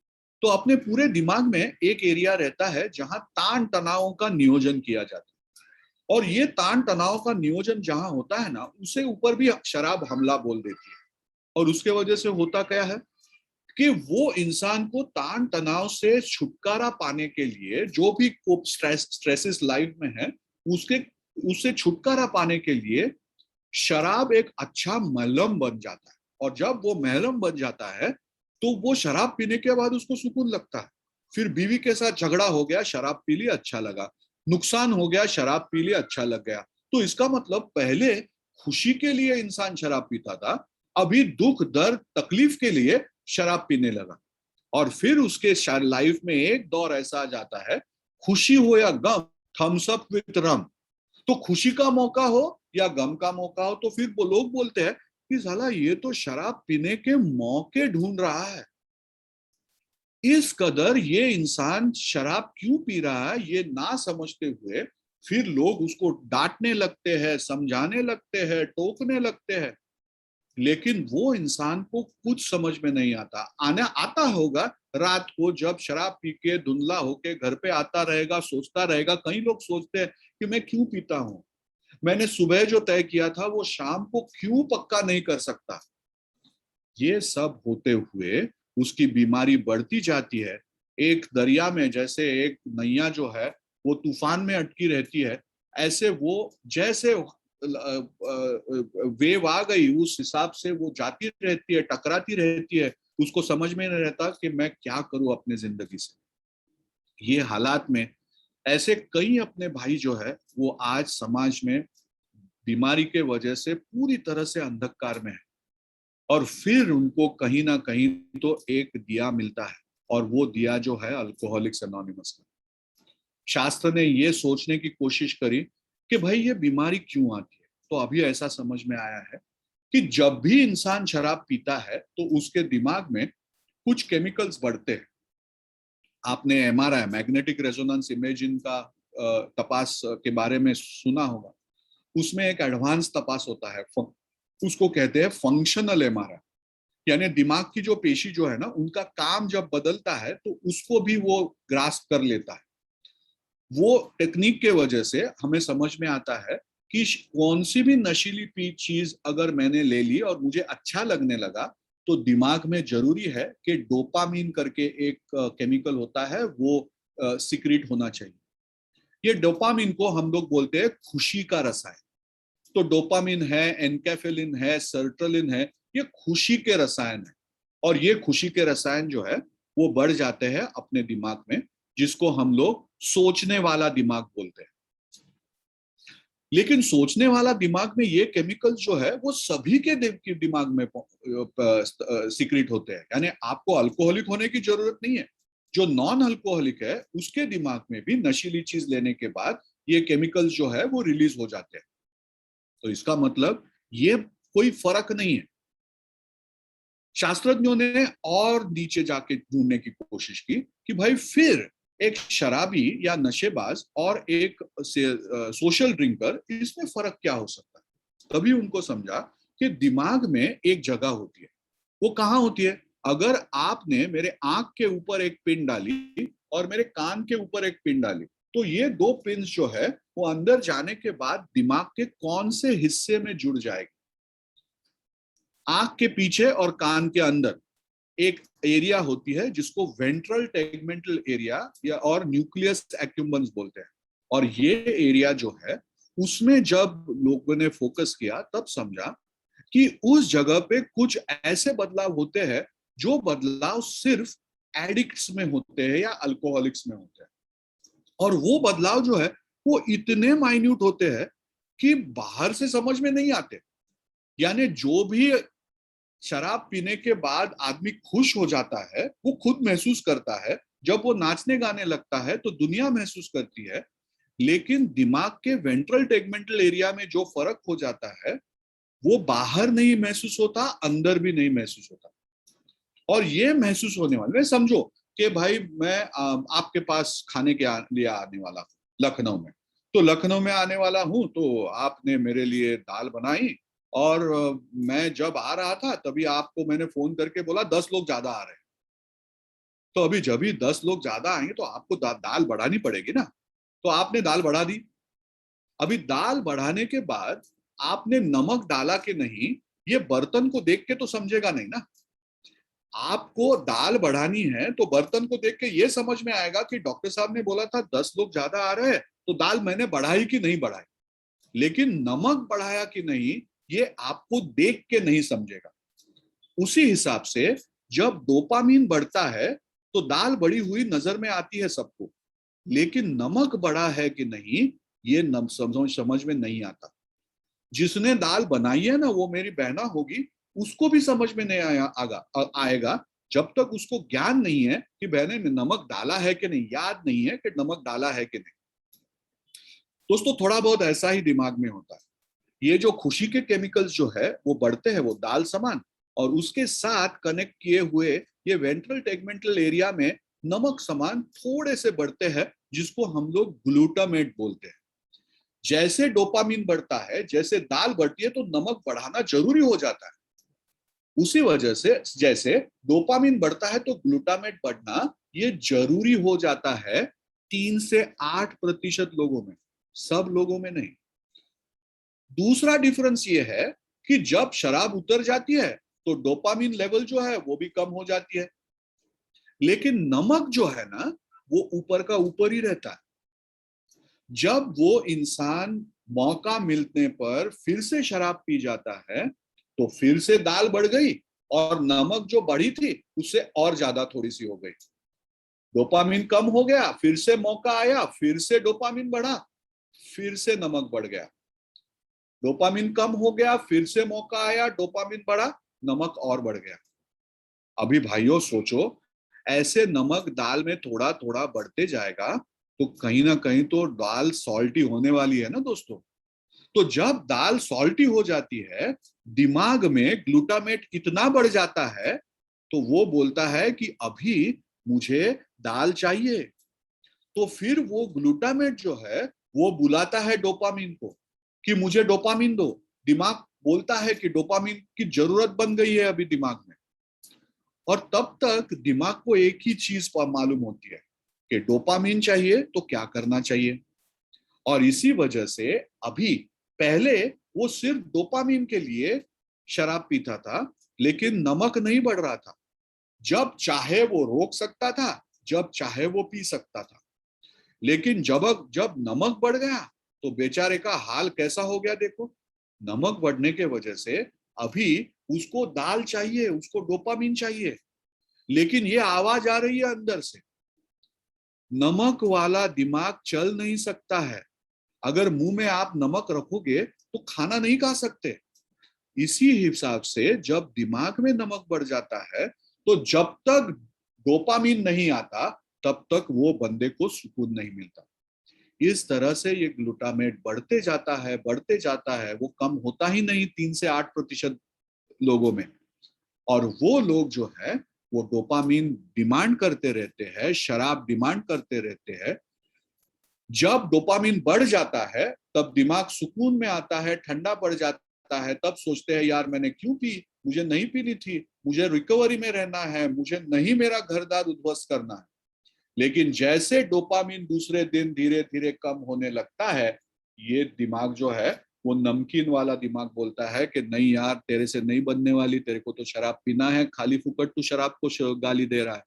तो अपने पूरे दिमाग में एक एरिया रहता है जहां तान तनावों का नियोजन किया जाता है। और ये तान तनाव का नियोजन जहां होता है ना, उसे ऊपर भी शराब हमला बोल देती है। और उसके वजह से होता क्या है कि वो इंसान को तान तनाव से छुटकारा पाने के लिए जो भी स्ट्रेसेस लाइफ में है, उसके उससे छुटकारा पाने के लिए शराब एक अच्छा मलहम बन जाता है। और जब वो महलम बन जाता है तो वो शराब पीने के बाद उसको सुकून लगता है। फिर बीवी के साथ झगड़ा हो गया, शराब पी ली अच्छा लगा। नुकसान हो गया, शराब पी ली अच्छा लग गया। तो इसका मतलब पहले खुशी के लिए इंसान शराब पीता था, अभी दुख दर्द तकलीफ के लिए शराब पीने लगा। और फिर उसके लाइफ में एक दौर ऐसा आ जाता है, खुशी हो या गम, थम्स अप विथ रम। तो खुशी का मौका हो या गम का मौका हो तो फिर वो लोग बोलते हैं कि साला ये तो शराब पीने के मौके ढूंढ रहा है। इस कदर ये इंसान शराब क्यों पी रहा है ये ना समझते हुए फिर लोग उसको डांटने लगते हैं, समझाने लगते हैं, टोकने लगते हैं। लेकिन वो इंसान को कुछ समझ में नहीं आता। आना आता होगा रात को जब शराब पी के धुंधला होके घर पे आता रहेगा, सोचता रहेगा। कई लोग सोचते हैं कि मैं क्यों पीता हूँ, मैंने सुबह जो तय किया था वो शाम को क्यों पक्का नहीं कर सकता। ये सब होते हुए उसकी बीमारी बढ़ती जाती है। एक दरिया में जैसे एक नैया जो है वो तूफान में अटकी रहती है, ऐसे वो जैसे वेव आ गई उस हिसाब से वो जाती रहती है, टकराती रहती है। उसको समझ में नहीं रहता कि मैं क्या करूं अपने जिंदगी से। ये हालात में ऐसे कई अपने भाई जो है वो आज समाज में बीमारी के वजह से पूरी तरह से अंधकार में है। और फिर उनको कहीं ना कहीं तो एक दिया मिलता है, और वो दिया जो है अल्कोहलिक्स एनोनिमस का। शास्त्र ने ये सोचने की कोशिश करी कि भाई ये बीमारी क्यों आती है, तो अभी ऐसा समझ में आया है कि जब भी इंसान शराब पीता है तो उसके दिमाग में कुछ केमिकल्स बढ़ते हैं। आपने एमआरआई, मैग्नेटिक रेजोनेंस इमेजिंग का तपास के बारे में सुना होगा। उसमें एक एडवांस तपास होता है, उसको कहते हैं फंक्शनल एमआरआई। यानी दिमाग की जो पेशी जो है ना, उनका काम जब बदलता है तो उसको भी वो ग्रास्प कर लेता है। वो टेक्निक के वजह से हमें समझ में आता है कि कौन सी भी नशीली चीज अगर मैंने ले ली और मुझे अच्छा लगने लगा, तो दिमाग में जरूरी है कि डोपामीन करके एक केमिकल होता है वो सिक्रीट होना चाहिए। ये डोपामीन को हम लोग बोलते हैं खुशी का रसायन। तो डोपामिन है, एनकेफेलिन है, सर्ट्रलिन है, ये खुशी के रसायन है। और ये खुशी के रसायन जो है वो बढ़ जाते हैं अपने दिमाग में, जिसको हम लोग सोचने वाला दिमाग बोलते हैं। लेकिन सोचने वाला दिमाग में ये केमिकल जो है वो सभी के दिमाग में सीक्रेट होते हैं। यानी आपको अल्कोहलिक होने की जरूरत नहीं है। जो नॉन अल्कोहलिक है उसके दिमाग में भी नशीली चीज लेने के बाद ये केमिकल्स जो है वो रिलीज हो जाते हैं। तो इसका मतलब ये कोई फर्क नहीं है। शास्त्रज्ञों ने और नीचे जाके ढूंढने की कोशिश की कि भाई फिर एक शराबी या नशेबाज और एक सोशल ड्रिंकर, इसमें फर्क क्या हो सकता है। तभी उनको समझा कि दिमाग में एक जगह होती है। वो कहाँ होती है? अगर आपने मेरे आंख के ऊपर एक पिन डाली और मेरे कान के ऊपर एक पिन डाली, तो ये दो पिन जो है वो अंदर जाने के बाद दिमाग के कौन से हिस्से में जुड़ जाएगी? आंख के पीछे और कान के अंदर एक एरिया होती है जिसको वेंट्रल टेगमेंटल एरिया या और न्यूक्लियस एक्यूम्बन्स बोलते हैं। और ये एरिया जो है, उसमें जब लोगों ने फोकस किया तब समझा कि उस जगह पे कुछ ऐसे बदलाव होते हैं जो बदलाव सिर्फ एडिक्ट्स में होते हैं या अल्कोहलिक्स में होते हैं। और वो बदलाव जो है वो इतने माइन्यूट होते हैं कि बाहर से समझ में नहीं आते। यानी जो भी शराब पीने के बाद आदमी खुश हो जाता है, वो खुद महसूस करता है। जब वो नाचने गाने लगता है तो दुनिया महसूस करती है। लेकिन दिमाग के वेंट्रल टेगमेंटल एरिया में जो फर्क हो जाता है वो बाहर नहीं महसूस होता, अंदर भी नहीं महसूस होता। और ये महसूस होने वाले, समझो कि भाई मैं आपके पास खाने के लिए आने वाला हूँ लखनऊ में। तो लखनऊ में आने वाला हूँ तो आपने मेरे लिए दाल बनाई, और मैं जब आ रहा था तभी आपको मैंने फोन करके बोला 10 लोग ज्यादा आ रहे हैं। तो अभी जब भी 10 लोग ज्यादा आएंगे तो आपको दाल बढ़ानी पड़ेगी ना। तो आपने दाल बढ़ा दी। अभी दाल बढ़ाने के बाद आपने नमक डाला कि नहीं, ये बर्तन को देख के तो समझेगा नहीं ना। आपको दाल बढ़ानी है तो बर्तन को देख के ये समझ में आएगा कि डॉक्टर साहब ने बोला था 10 लोग ज्यादा आ रहे हैं, तो दाल मैंने बढ़ाई कि नहीं बढ़ाई। लेकिन नमक बढ़ाया कि नहीं, ये आपको देख के नहीं समझेगा। उसी हिसाब से जब डोपामीन बढ़ता है तो दाल बढ़ी हुई नजर में आती है सबको, लेकिन नमक बढ़ा है कि नहीं, ये समझ में नहीं आता। जिसने दाल बनाई है ना, वो मेरी बहना होगी, उसको भी समझ में नहीं आएगा जब तक उसको ज्ञान नहीं है कि बहने ने नमक डाला है कि नहीं, याद नहीं है कि नमक डाला है कि नहीं। दोस्तों, थोड़ा बहुत ऐसा ही दिमाग में होता है। ये जो खुशी के केमिकल्स जो है वो बढ़ते हैं, वो दाल समान, और उसके साथ कनेक्ट किए हुए ये वेंट्रल टेगमेंटल एरिया में नमक समान थोड़े से बढ़ते हैं, जिसको हम लोग ग्लूटामेट बोलते हैं। जैसे डोपामीन बढ़ता है, जैसे दाल बढ़ती है, तो नमक बढ़ाना जरूरी हो जाता है। उसी वजह से जैसे डोपामीन बढ़ता है तो ग्लूटामेट बढ़ना ये जरूरी हो जाता है 3 से 8% लोगों में, सब लोगों में नहीं। दूसरा डिफरेंस ये है कि जब शराब उतर जाती है तो डोपामीन लेवल जो है वो भी कम हो जाती है, लेकिन नमक जो है ना, वो ऊपर का ऊपर ही रहता है। जब वो इंसान मौका मिलने पर फिर से शराब पी जाता है तो फिर से दाल बढ़ गई, और नमक जो बढ़ी थी उससे और ज्यादा थोड़ी सी हो गई। डोपामीन कम हो गया, फिर से मौका आया, फिर से डोपामीन बढ़ा, फिर से नमक बढ़ गया। डोपामीन कम हो गया, फिर से मौका आया, डोपामीन बढ़ा, नमक और बढ़ गया। अभी भाइयों सोचो, ऐसे नमक दाल में थोड़ा थोड़ा बढ़ते जाएगा तो कहीं ना कहीं तो दाल सॉल्टी होने वाली है ना दोस्तों। तो जब दाल सॉल्टी हो जाती है, दिमाग में ग्लूटामेट इतना बढ़ जाता है तो वो बोलता है कि अभी मुझे दाल चाहिए। तो फिर वो ग्लूटामेट जो है वो बुलाता है डोपामीन को कि मुझे डोपामीन दो। दिमाग बोलता है कि डोपामीन की जरूरत बन गई है अभी दिमाग में। और तब तक दिमाग को एक ही चीज मालूम होती है कि डोपामीन चाहिए तो क्या करना चाहिए। और इसी वजह से अभी, पहले वो सिर्फ डोपामीन के लिए शराब पीता था, लेकिन नमक नहीं बढ़ रहा था। जब चाहे वो रोक सकता था, जब चाहे वो पी सकता था। लेकिन जब जब नमक बढ़ गया तो बेचारे का हाल कैसा हो गया देखो। नमक बढ़ने के वजह से अभी उसको दाल चाहिए, उसको डोपामीन चाहिए, लेकिन ये आवाज आ रही है अंदर से, नमक वाला दिमाग चल नहीं सकता है। अगर मुंह में आप नमक रखोगे तो खाना नहीं खा सकते। इसी हिसाब से जब दिमाग में नमक बढ़ जाता है तो जब तक डोपामीन नहीं आता तब तक वो बंदे को सुकून नहीं मिलता। इस तरह से ये ग्लूटामेट बढ़ते जाता है, बढ़ते जाता है, वो कम होता ही नहीं 3 से 8% लोगों में। और वो लोग जो है वो डोपामीन डिमांड करते रहते हैं, शराब डिमांड करते रहते हैं। जब डोपामीन बढ़ जाता है तब दिमाग सुकून में आता है, ठंडा पड़ जाता है, तब सोचते हैं यार मैंने क्यों पी, मुझे नहीं पीनी थी, मुझे रिकवरी में रहना है, मुझे नहीं मेरा घर द्वार उद्ध्वस्त करना है। लेकिन जैसे डोपामीन दूसरे दिन धीरे धीरे कम होने लगता है, ये दिमाग जो है वो नमकीन वाला दिमाग बोलता है कि नहीं यार तेरे से नहीं बनने वाली, तेरे को तो शराब पीना है, खाली फुकट तू शराब को गाली दे रहा है,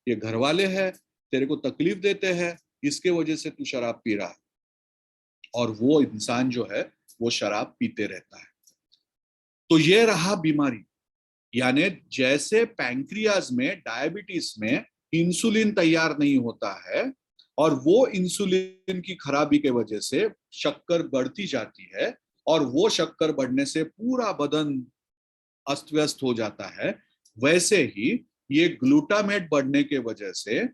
ये घर वाले हैं तेरे को तकलीफ देते हैं, इसके वजह से तू शराब पी रहा है। और वो इंसान जो है वो शराब पीते रहता है। तो ये रहा बीमारी। यानी जैसे पैंक्रियाज में, डायबिटीज में इंसुलिन तैयार नहीं होता है और वो इंसुलिन की खराबी के वजह से शक्कर बढ़ती जाती है और वो शक्कर बढ़ने से पूरा बदन अस्त व्यस्त हो जाता है, वैसे ही ये ग्लूटामेट बढ़ने के वजह से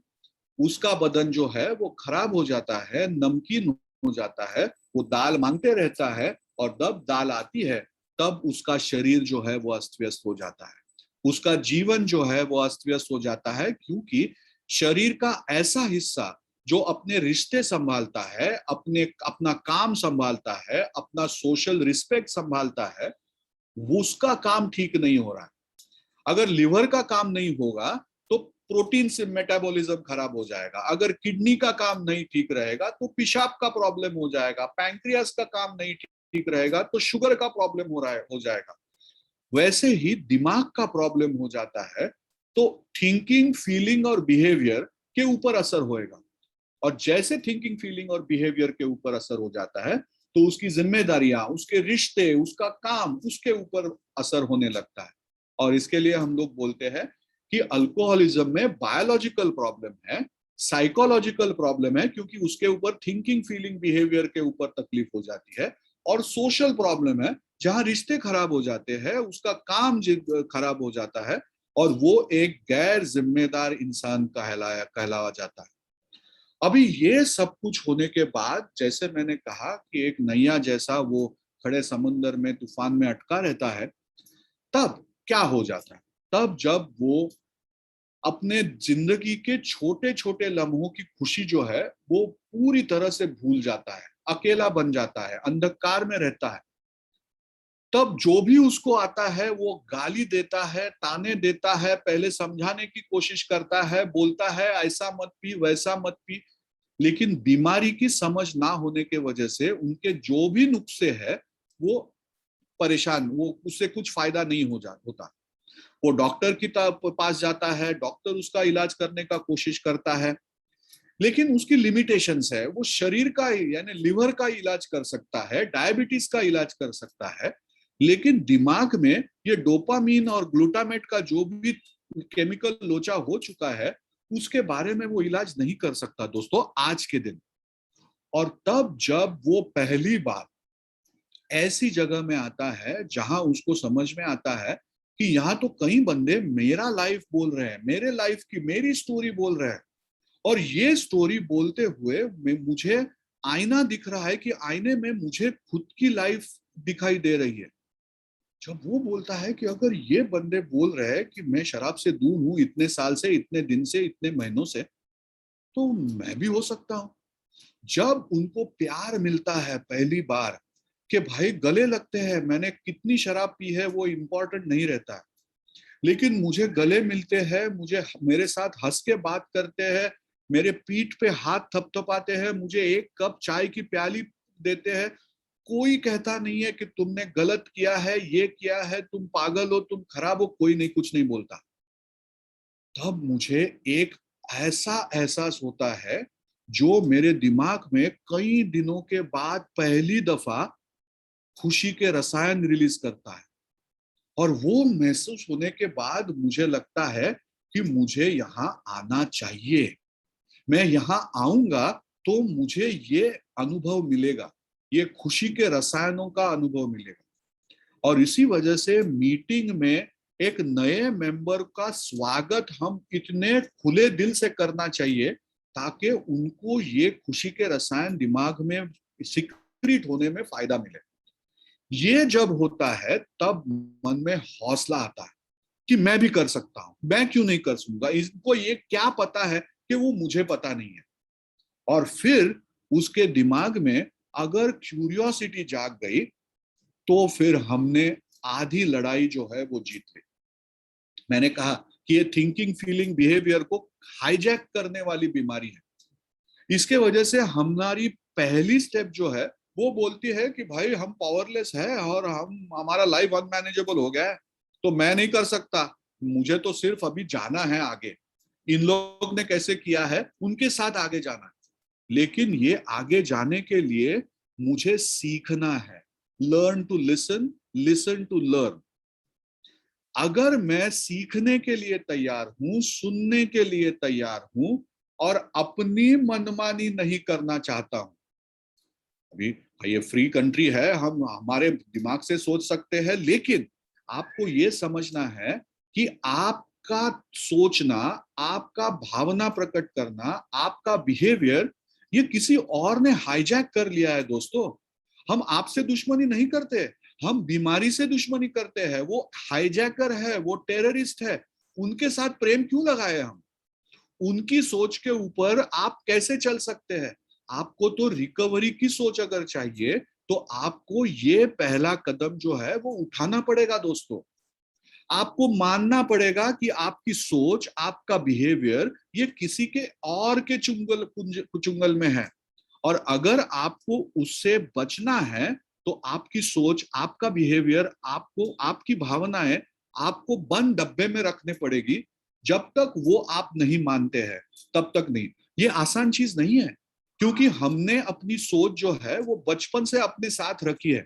उसका बदन जो है वो खराब हो जाता है, नमकीन हो जाता है, वो दाल मांगते रहता है और जब दाल आती है तब उसका शरीर जो है वो अस्त व्यस्त हो जाता है, उसका जीवन जो है वो अस्त व्यस्त हो जाता है। क्योंकि शरीर का ऐसा हिस्सा जो अपने रिश्ते संभालता है, अपना काम संभालता है, अपना सोशल रिस्पेक्ट संभालता है, वो उसका काम ठीक नहीं हो रहा है। अगर लिवर का काम नहीं होगा तो प्रोटीन से मेटाबॉलिज्म खराब हो जाएगा, अगर किडनी का काम नहीं ठीक रहेगा तो पेशाब का प्रॉब्लम हो जाएगा, पैंक्रियास का काम नहीं ठीक रहेगा तो शुगर का प्रॉब्लम हो जाएगा। वैसे ही दिमाग का प्रॉब्लम हो जाता है तो थिंकिंग, फीलिंग और बिहेवियर के ऊपर असर होएगा। और जैसे थिंकिंग, फीलिंग और बिहेवियर के ऊपर असर हो जाता है तो उसकी जिम्मेदारियां, उसके रिश्ते, उसका काम, उसके ऊपर असर होने लगता है। और इसके लिए हम लोग बोलते हैं कि अल्कोहलिज्म में बायोलॉजिकल प्रॉब्लम है, साइकोलॉजिकल प्रॉब्लम है, क्योंकि उसके ऊपर थिंकिंग, फीलिंग, बिहेवियर के ऊपर तकलीफ हो जाती है। और सोशल प्रॉब्लम है जहां रिश्ते खराब हो जाते हैं, उसका काम खराब हो जाता है और वो एक गैर जिम्मेदार इंसान कहलावा जाता है। अभी ये सब कुछ होने के बाद, जैसे मैंने कहा कि एक नैया जैसा वो खड़े समुद्र में तूफान में अटका रहता है, तब क्या हो जाता है? तब जब वो अपने जिंदगी के छोटे छोटे लम्हों की खुशी जो है वो पूरी तरह से भूल जाता है, अकेला बन जाता है, अंधकार में रहता है, तब जो भी उसको आता है वो गाली देता है, ताने देता है, पहले समझाने की कोशिश करता है, बोलता है ऐसा मत पी, वैसा मत पी। लेकिन बीमारी की समझ ना होने के वजह से उनके जो भी नुस्खे है वो परेशान, वो उससे कुछ फायदा नहीं होता। वो डॉक्टर की पास जाता है, डॉक्टर उसका इलाज करने का कोशिश करता है, लेकिन उसकी लिमिटेशंस है। वो शरीर का यानी लिवर का इलाज कर सकता है, डायबिटीज का इलाज कर सकता है, लेकिन दिमाग में ये डोपामीन और ग्लूटामेट का जो भी केमिकल लोचा हो चुका है उसके बारे में वो इलाज नहीं कर सकता दोस्तों आज के दिन। और तब जब वो पहली बार ऐसी जगह में आता है जहां उसको समझ में आता है कि यहाँ तो कई बंदे मेरा लाइफ बोल रहे हैं, मेरे लाइफ की मेरी स्टोरी बोल रहे हैं, और ये स्टोरी बोलते हुए मुझे आईना दिख रहा है कि आईने में मुझे खुद की लाइफ दिखाई दे रही है। जब वो बोलता है कि अगर ये बंदे बोल रहे हैं कि मैं शराब से दूर हूं इतने साल से, इतने दिन से, इतने महीनों से, तो मैं भी हो सकता हूं। जब उनको प्यार मिलता है पहली बार कि भाई गले लगते हैं, मैंने कितनी शराब पी है वो इम्पोर्टेंट नहीं रहता है, लेकिन मुझे गले मिलते हैं, मुझे मेरे साथ हंस के बात करते हैं, मेरे पीठ पे हाथ थपथपाते हैं, मुझे एक कप चाय की प्याली देते हैं, कोई कहता नहीं है कि तुमने गलत किया है, ये किया है, तुम पागल हो, तुम खराब हो, कोई नहीं, कुछ नहीं बोलता। तब मुझे एक ऐसा एहसास होता है जो मेरे दिमाग में कई दिनों के बाद पहली दफा खुशी के रसायन रिलीज करता है। और वो महसूस होने के बाद मुझे लगता है कि मुझे यहाँ आना चाहिए, मैं यहाँ आऊंगा तो मुझे ये अनुभव मिलेगा, ये खुशी के रसायनों का अनुभव मिलेगा। और इसी वजह से मीटिंग में एक नए मेंबर का स्वागत हम इतने खुले दिल से करना चाहिए ताकि उनको ये खुशी के रसायन दिमाग में सिक्रिट होने में फायदा मिले। ये जब होता है तब मन में हौसला आता है, कि मैं भी कर सकता हूं, मैं क्यों नहीं कर सकूंगा, इनको ये क्या पता है कि वो मुझे पता नहीं है। और फिर उसके दिमाग में अगर क्यूरियोसिटी जाग गई तो फिर हमने आधी लड़ाई जो है वो जीत ली। मैंने कहा कि ये थिंकिंग फीलिंग बिहेवियर को हाईजैक करने वाली बीमारी है। इसके वजह से हमारी पहली स्टेप जो है वो बोलती है कि भाई हम पावरलेस है और हमारा लाइफ अनमैनेजेबल हो गया है, तो मैं नहीं कर सकता, मुझे तो सिर्फ अभी जाना है आगे। इन लोग ने कैसे किया है उनके साथ आगे जाना है। लेकिन ये आगे जाने के लिए मुझे सीखना है। Learn to listen, listen to learn. अगर मैं सीखने के लिए तैयार हूं, सुनने के लिए तैयार हूं और अपनी मनमानी नहीं करना चाहता हूं, अभी ये फ्री कंट्री है, हम हमारे दिमाग से सोच सकते हैं, लेकिन आपको ये समझना है कि आपका सोचना, आपका भावना प्रकट करना, आपका बिहेवियर ये किसी और ने हाईजैक कर लिया है दोस्तों। हम आपसे दुश्मनी नहीं करते, हम बीमारी से दुश्मनी करते हैं। वो हाईजैकर है, वो टेररिस्ट है, उनके साथ प्रेम क्यों लगाए हम? उनकी सोच के ऊपर आप कैसे चल सकते हैं? आपको तो रिकवरी की सोच अगर चाहिए तो आपको ये पहला कदम जो है वो उठाना पड़ेगा दोस्तों। आपको मानना पड़ेगा कि आपकी सोच, आपका बिहेवियर ये किसी के और के चुंगल में है। और अगर आपको उससे बचना है तो आपकी सोच, आपका बिहेवियर, आपको आपकी भावनाएं आपको बंद डब्बे में रखने पड़ेगी। जब तक वो आप नहीं मानते हैं तब तक नहीं। ये आसान चीज नहीं है, क्योंकि हमने अपनी सोच जो है वो बचपन से अपने साथ रखी है।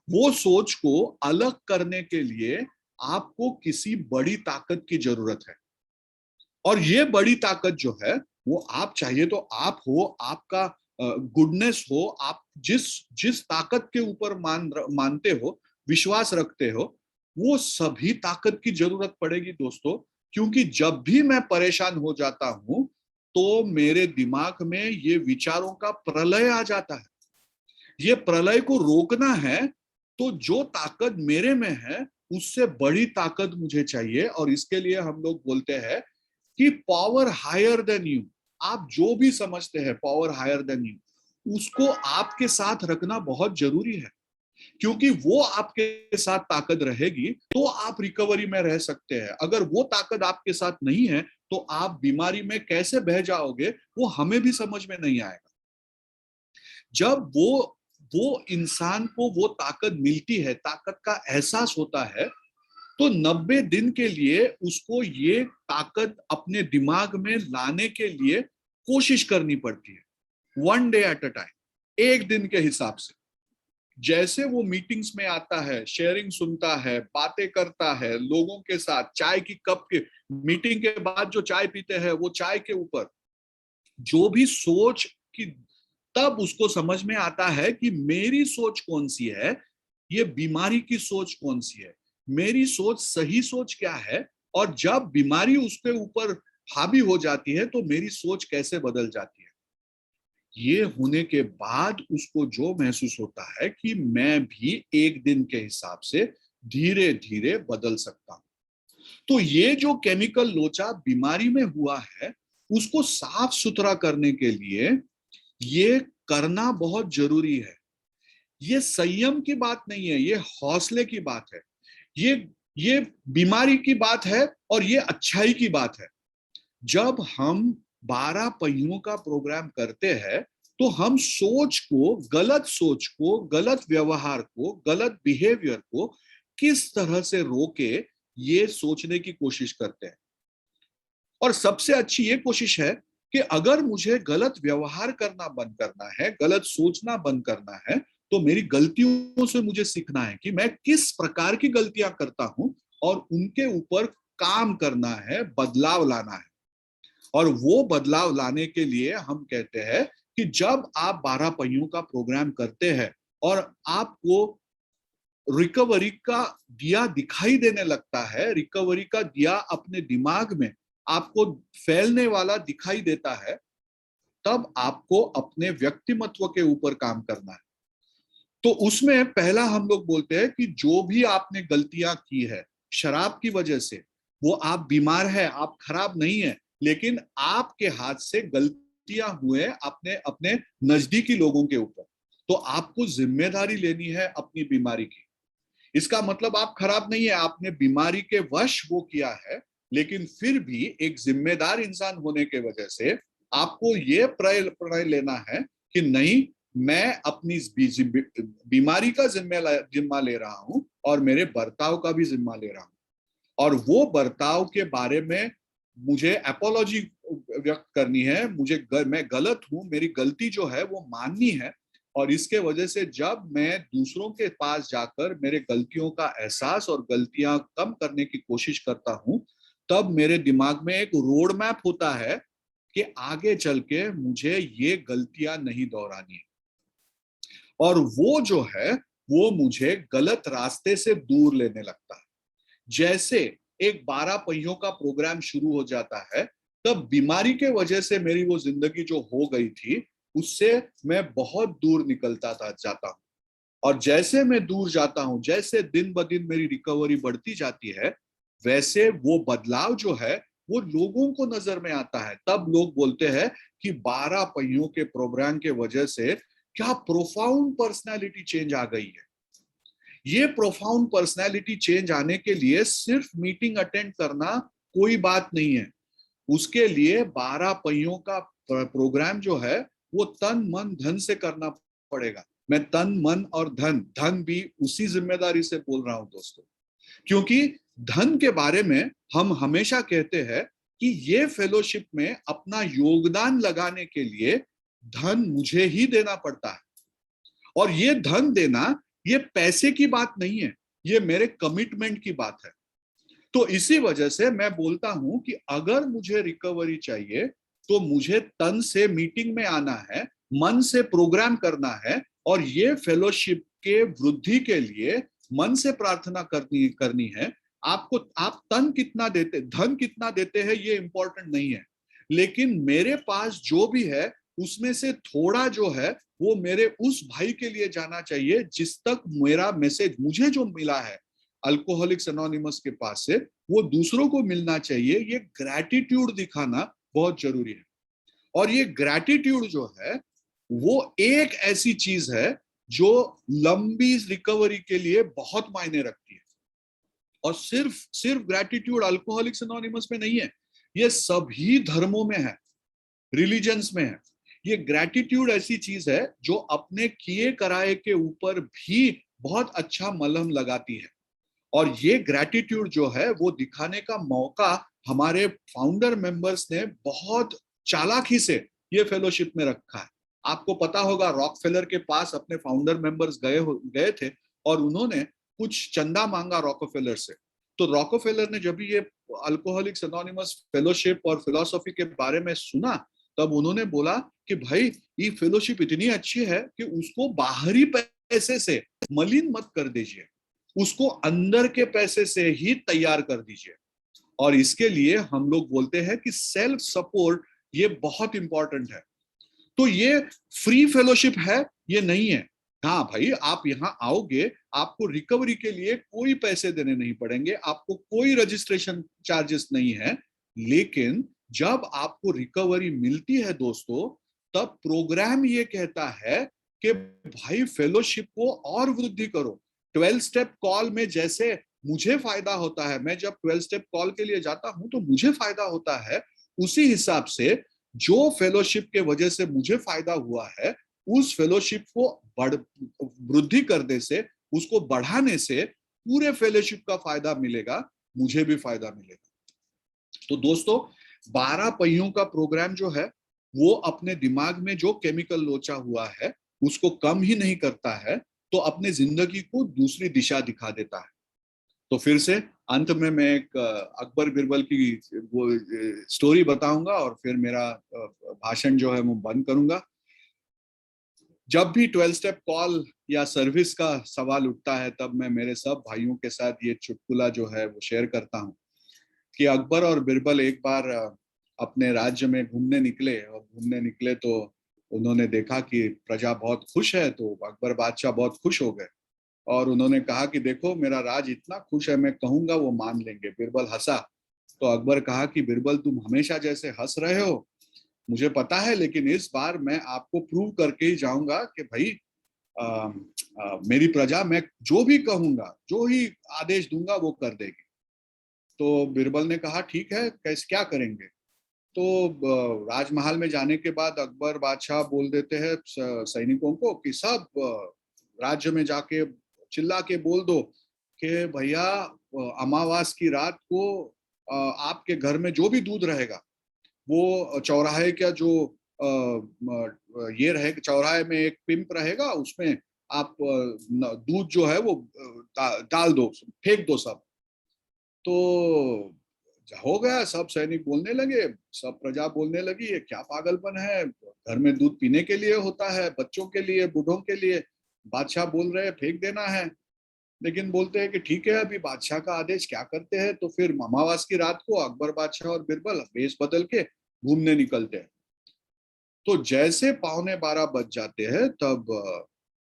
वो सोच को अलग करने के लिए आपको किसी बड़ी ताकत की जरूरत है। और ये बड़ी ताकत जो है वो आप चाहिए तो आप हो, आपका गुडनेस हो, आप जिस जिस ताकत के ऊपर मानते हो, विश्वास रखते हो, वो सभी ताकत की जरूरत पड़ेगी दोस्तों। क्योंकि जब भी मैं परेशान हो जाता हूं तो मेरे दिमाग में ये विचारों का प्रलय आ जाता है। ये प्रलय को रोकना है तो जो ताकत मेरे में है उससे बड़ी ताकत मुझे चाहिए। और इसके लिए हम लोग बोलते हैं कि पावर हायर देन यू। आप जो भी समझते हैं पावर हायर देन यू, उसको आपके साथ रखना बहुत जरूरी है। क्योंकि वो आपके साथ ताकत रहेगी तो आप रिकवरी में रह सकते हैं। अगर वो ताकत आपके साथ नहीं है तो आप बीमारी में कैसे बह जाओगे वो हमें भी समझ में नहीं आएगा। जब वो इंसान को वो ताकत मिलती है, ताकत का एहसास होता है, तो 90 दिन के लिए उसको ये ताकत अपने दिमाग में लाने के लिए कोशिश करनी पड़ती है। 1 डे एट अ टाइम, एक दिन के हिसाब से। जैसे वो मीटिंग्स में आता है, शेयरिंग सुनता है, बातें करता है लोगों के साथ, चाय की कप के, मीटिंग के बाद जो चाय पीते हैं वो चाय के ऊपर जो भी सोच की, तब उसको समझ में आता है कि मेरी सोच कौन सी है, ये बीमारी की सोच कौन सी है, मेरी सोच सही सोच क्या है। और जब बीमारी उसके ऊपर हावी हो जाती है तो मेरी सोच कैसे बदल जाती है। ये होने के बाद उसको जो महसूस होता है कि मैं भी एक दिन के हिसाब से धीरे धीरे बदल सकता हूं। तो ये जो केमिकल लोचा बीमारी में हुआ है उसको साफ सुथरा करने के लिए ये करना बहुत जरूरी है। ये संयम की बात नहीं है, ये हौसले की बात है। ये बीमारी की बात है और ये अच्छाई की बात है। जब हम 12 पहियों का प्रोग्राम करते हैं तो हम सोच को, गलत व्यवहार को, गलत बिहेवियर को किस तरह से रोके ये सोचने की कोशिश करते हैं। और सबसे अच्छी ये कोशिश है कि अगर मुझे गलत व्यवहार करना बंद करना है, गलत सोचना बंद करना है, तो मेरी गलतियों से मुझे सीखना है कि मैं किस प्रकार की गलतियां करता हूं और उनके ऊपर काम करना है, बदलाव लाना है। और वो बदलाव लाने के लिए हम कहते हैं कि जब आप 12 पहियों का प्रोग्राम करते हैं और आपको रिकवरी का दिया दिखाई देने लगता है, रिकवरी का दिया अपने दिमाग में आपको फैलने वाला दिखाई देता है, तब आपको अपने व्यक्तिमत्व के ऊपर काम करना है। तो उसमें पहला हम लोग बोलते हैं कि जो भी आपने गलतियां की है, शराब की वजह से, वो आप बीमार है, आप खराब नहीं है, लेकिन आपके हाथ से गलतियां हुए अपने अपने नजदीकी लोगों के ऊपर, तो आपको जिम्मेदारी लेनी है अपनी बीमारी की। इसका मतलब आप खराब नहीं है, आपने बीमारी के वश वो किया है, लेकिन फिर भी एक जिम्मेदार इंसान होने के वजह से आपको ये प्रण लेना है कि नहीं, मैं अपनी बीमारी का जिम्मा ले रहा हूं और मेरे बर्ताव का भी जिम्मा ले रहा हूं, और वो बर्ताव के बारे में मुझे अपोलॉजी व्यक्त करनी है, मैं गलत हूं, मेरी गलती जो है वो माननी है। और इसके वजह से जब मैं दूसरों के पास जाकर मेरे गलतियों का एहसास और गलतियां कम करने की कोशिश करता हूं, तब मेरे दिमाग में एक रोड मैप होता है कि आगे चल के मुझे ये गलतियां नहीं दोहरानी है। और वो जो है वो मुझे गलत रास्ते से दूर लेने लगता है। जैसे एक 12 पहियों का प्रोग्राम शुरू हो जाता है, तब बीमारी के वजह से मेरी वो जिंदगी जो हो गई थी, उससे मैं बहुत दूर निकलता जाता हूँ। और जैसे मैं दूर जाता हूँ, जैसे दिन ब दिन मेरी रिकवरी बढ़ती जाती है, वैसे वो बदलाव जो है वो लोगों को नजर में आता है। तब लोग बोलते हैं कि 12 पहियों के प्रोग्राम के वजह से क्या प्रोफाउंड पर्सनालिटी चेंज आ गई है। ये प्रोफाउंड पर्सनालिटी चेंज आने के लिए सिर्फ मीटिंग अटेंड करना कोई बात नहीं है। उसके लिए 12 पहियों का प्रोग्राम जो है वो तन मन धन से करना पड़ेगा। मैं तन मन और धन धन भी उसी जिम्मेदारी से बोल रहा हूं दोस्तों, क्योंकि धन के बारे में हम हमेशा कहते हैं कि ये फेलोशिप में अपना योगदान लगाने के लिए धन मुझे ही देना पड़ता है। और ये धन देना, ये पैसे की बात नहीं है, ये मेरे कमिटमेंट की बात है। तो इसी वजह से मैं बोलता हूं कि अगर मुझे रिकवरी चाहिए तो मुझे तन से मीटिंग में आना है, मन से प्रोग्राम करना है, और ये फेलोशिप के वृद्धि के लिए मन से प्रार्थना करनी करनी है। आपको आप तन कितना देते, धन कितना देते हैं, ये इंपॉर्टेंट नहीं है, लेकिन मेरे पास जो भी है उसमें से थोड़ा जो है वो मेरे उस भाई के लिए जाना चाहिए जिस तक मेरा मैसेज मुझे जो मिला है अल्कोहलिक्स एनोनिमस के पास से, वो दूसरों को मिलना चाहिए। ये ग्रैटिट्यूड दिखाना बहुत जरूरी है। और ये ग्रैटिट्यूड जो है वो एक ऐसी चीज है जो लंबी रिकवरी के लिए बहुत मायने रखती है। और सिर्फ सिर्फ ग्रैटिट्यूड अल्कोहलिक्स एनोनिमस में नहीं है, ये सभी धर्मों में है, रिलीजन्स में है। ये ग्रैटिट्यूड ऐसी चीज है जो अपने किए कराए के ऊपर भी बहुत अच्छा मलहम लगाती है। और ये ग्रैटिट्यूड जो है वो दिखाने का मौका हमारे फाउंडर मेंबर्स ने बहुत चालाकी से ये फेलोशिप में रखा है। आपको पता होगा, रॉकफेलर के पास अपने फाउंडर मेंबर्स गए थे और उन्होंने कुछ चंदा मांगा रॉकफेलर से। तो रॉकफेलर ने जब ये अल्कोहलिक्स एनोनिमस फेलोशिप और फिलोसॉफी के बारे में सुना, तब उन्होंने बोला कि भाई ये फेलोशिप इतनी अच्छी है कि उसको बाहरी पैसे से मलिन मत कर दीजिए, उसको अंदर के पैसे से ही तैयार कर दीजिए। और इसके लिए हम लोग बोलते हैं कि सेल्फ सपोर्ट ये बहुत इंपॉर्टेंट है। तो ये फ्री फेलोशिप है, ये नहीं है। हाँ भाई, आप यहाँ आओगे, आपको रिकवरी के लिए कोई पैसे देने नहीं पड़ेंगे, आपको कोई रजिस्ट्रेशन चार्जेस नहीं है। लेकिन जब आपको रिकवरी मिलती है दोस्तों, तब प्रोग्राम ये कहता है कि भाई फेलोशिप को और वृद्धि करो। 12 स्टेप कॉल में जैसे मुझे फायदा होता है, मैं जब 12 स्टेप कॉल के लिए जाता हूं तो मुझे फायदा होता है, उसी हिसाब से जो फेलोशिप के वजह से मुझे फायदा हुआ है, उस फेलोशिप को वृद्धि करने से, उसको बढ़ाने से पूरे फेलोशिप का फायदा मिलेगा, मुझे भी फायदा मिलेगा। तो दोस्तों, 12 पहियों का प्रोग्राम जो है वो अपने दिमाग में जो केमिकल लोचा हुआ है उसको कम ही नहीं करता है, तो अपने जिंदगी को दूसरी दिशा दिखा देता है। तो फिर से अंत में मैं एक अकबर बिरबल की वो स्टोरी बताऊंगा और फिर मेरा भाषण जो है वो बंद करूंगा। जब भी 12 स्टेप कॉल या सर्विस का सवाल उठता है, तब मैं मेरे सब भाइयों के साथ ये चुटकुला जो है वो शेयर करता हूँ कि अकबर और बिरबल एक बार अपने राज्य में घूमने निकले, और घूमने निकले तो उन्होंने देखा कि प्रजा बहुत खुश है, तो अकबर बादशाह बहुत खुश हो गए। और उन्होंने कहा कि देखो मेरा राज इतना खुश है, मैं कहूंगा वो मान लेंगे। बीरबल हंसा। तो अकबर कहा कि बीरबल तुम हमेशा जैसे हंस रहे हो मुझे पता है, लेकिन इस बार मैं आपको प्रूव करके ही जाऊंगा कि भाई मेरी प्रजा मैं जो भी कहूंगा, जो ही आदेश दूंगा वो कर देगी। तो बीरबल ने कहा ठीक है, कैसे क्या करेंगे। तो राजमहल में जाने के बाद अकबर बादशाह बोल देते हैं सैनिकों को कि सब राज्य में जाके चिल्ला के बोल दो कि भैया अमावास की रात को आपके घर में जो भी दूध रहेगा वो चौराहे का जो ये रहेगा, चौराहे में एक पिंप रहेगा, उसमें आप दूध जो है वो डाल दो, फेंक दो सब। तो हो गया, सब सैनिक बोलने लगे, सब प्रजा बोलने लगी ये क्या पागलपन है, घर में दूध पीने के लिए होता है, बच्चों के लिए, बूढ़ों के लिए। बादशाह बोल रहे हैं फेंक देना है, लेकिन बोलते हैं कि ठीक है अभी बादशाह का आदेश, क्या करते हैं। तो फिर अमावास की रात को अकबर बादशाह और बीरबल वेश बदल के घूमने निकलते हैं। तो जैसे 11:45 बज जाते हैं तब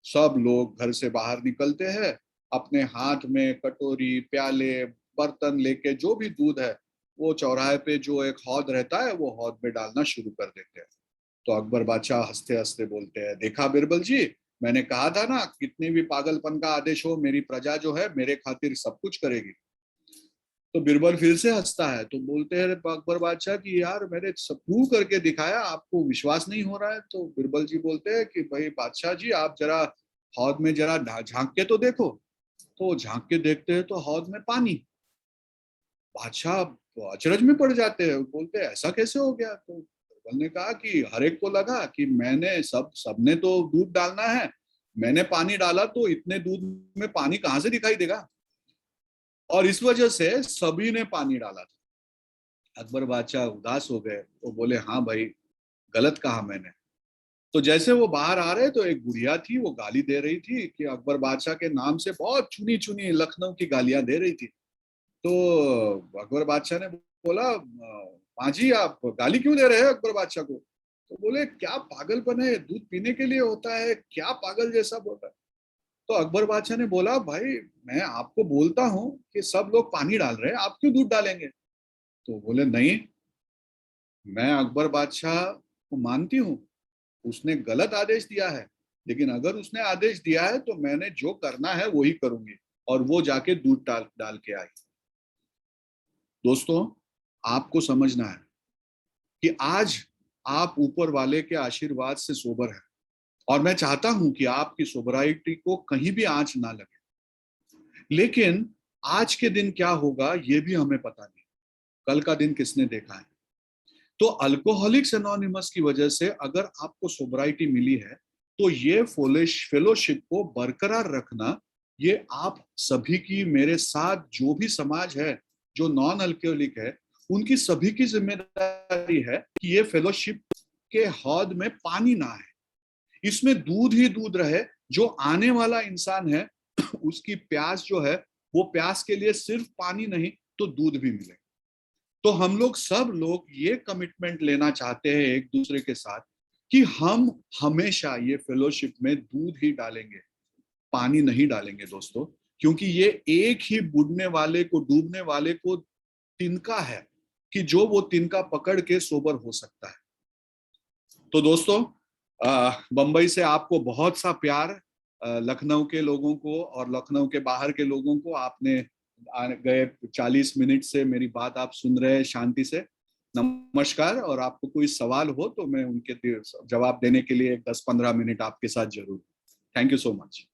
सब लोग घर से बाहर निकलते हैं, अपने हाथ में कटोरी, प्याले, बर्तन लेके जो भी दूध है वो चौराहे पे जो एक हौद रहता है वो हौद में डालना शुरू कर देते हैं। तो अकबर बादशाह हंसते हंसते बोलते हैं, देखा बीरबल जी, मैंने कहा था ना, कितनी भी पागलपन का आदेश हो मेरी प्रजा जो है मेरे खातिर सब कुछ करेगी। तो बीरबल फिर से हंसता है। तो बोलते हैं अकबर बादशाह कि यार मैंने सब प्रूव करके दिखाया, आपको विश्वास नहीं हो रहा है। तो बीरबल जी बोलते हैं कि भाई बादशाह जी आप जरा हौद में जरा झांक के तो देखो। तो झांक के देखते हैं तो हौद में पानी। बादशाह अचरज में पड़ जाते हैं, बोलते हैं ऐसा कैसे हो गया। तो बीरबल ने कहा कि हर एक को लगा कि मैंने सबने तो दूध डालना है, मैंने पानी डाला तो इतने दूध में पानी कहाँ से दिखाई देगा, और इस वजह से सभी ने पानी डाला था। अकबर बादशाह उदास हो गए, वो बोले हाँ भाई गलत कहा मैंने। तो जैसे वो बाहर आ रहे तो एक बुढ़िया थी, वो गाली दे रही थी कि अकबर बादशाह के नाम से बहुत चुनी चुनी लखनऊ की गालियां दे रही थी। तो अकबर बादशाह ने बोला माँ जी आप गाली क्यों दे रहे हैं अकबर बादशाह को। तो बोले क्या पागलपन है, दूध पीने के लिए होता है, क्या पागल जैसा बोल रहा है। तो अकबर बादशाह ने बोला भाई मैं आपको बोलता हूँ कि सब लोग पानी डाल रहे हैं, आप क्यों दूध डालेंगे। तो बोले नहीं, मैं अकबर बादशाह को मानती हूँ, उसने गलत आदेश दिया है, लेकिन अगर उसने आदेश दिया है तो मैंने जो करना है वही करूंगी। और वो जाके दूध डाल डाल के आई। दोस्तों आपको समझना है कि आज आप ऊपर वाले के आशीर्वाद से सोबर है, और मैं चाहता हूं कि आपकी सोबराइटी को कहीं भी आंच ना लगे। लेकिन आज के दिन क्या होगा ये भी हमें पता नहीं, कल का दिन किसने देखा है। तो अल्कोहलिक्स एनोनिमस की वजह से अगर आपको सोबराइटी मिली है तो ये फेलोशिप को बरकरार रखना, ये आप सभी की, मेरे साथ जो भी समाज है जो नॉन अल्कोहलिक है उनकी सभी की जिम्मेदारी है कि ये फेलोशिप के हौद में पानी ना है, इसमें दूध ही दूध रहे। जो आने वाला इंसान है उसकी प्यास जो है वो प्यास के लिए सिर्फ पानी नहीं तो दूध भी मिले। तो हम लोग सब लोग ये कमिटमेंट लेना चाहते हैं एक दूसरे के साथ कि हम हमेशा ये फेलोशिप में दूध ही डालेंगे, पानी नहीं डालेंगे दोस्तों, क्योंकि ये एक ही बुड़ने वाले को, डूबने वाले को तिनका है कि जो वो तिनका पकड़ के सोबर हो सकता है। तो दोस्तों बंबई से आपको बहुत सा प्यार, लखनऊ के लोगों को और लखनऊ के बाहर के लोगों को, आपने गए 40 मिनट से मेरी बात आप सुन रहे हैं शांति से, नमस्कार। और आपको कोई सवाल हो तो मैं उनके जवाब देने के लिए 10-15 मिनट आपके साथ जरूर। Thank you so much.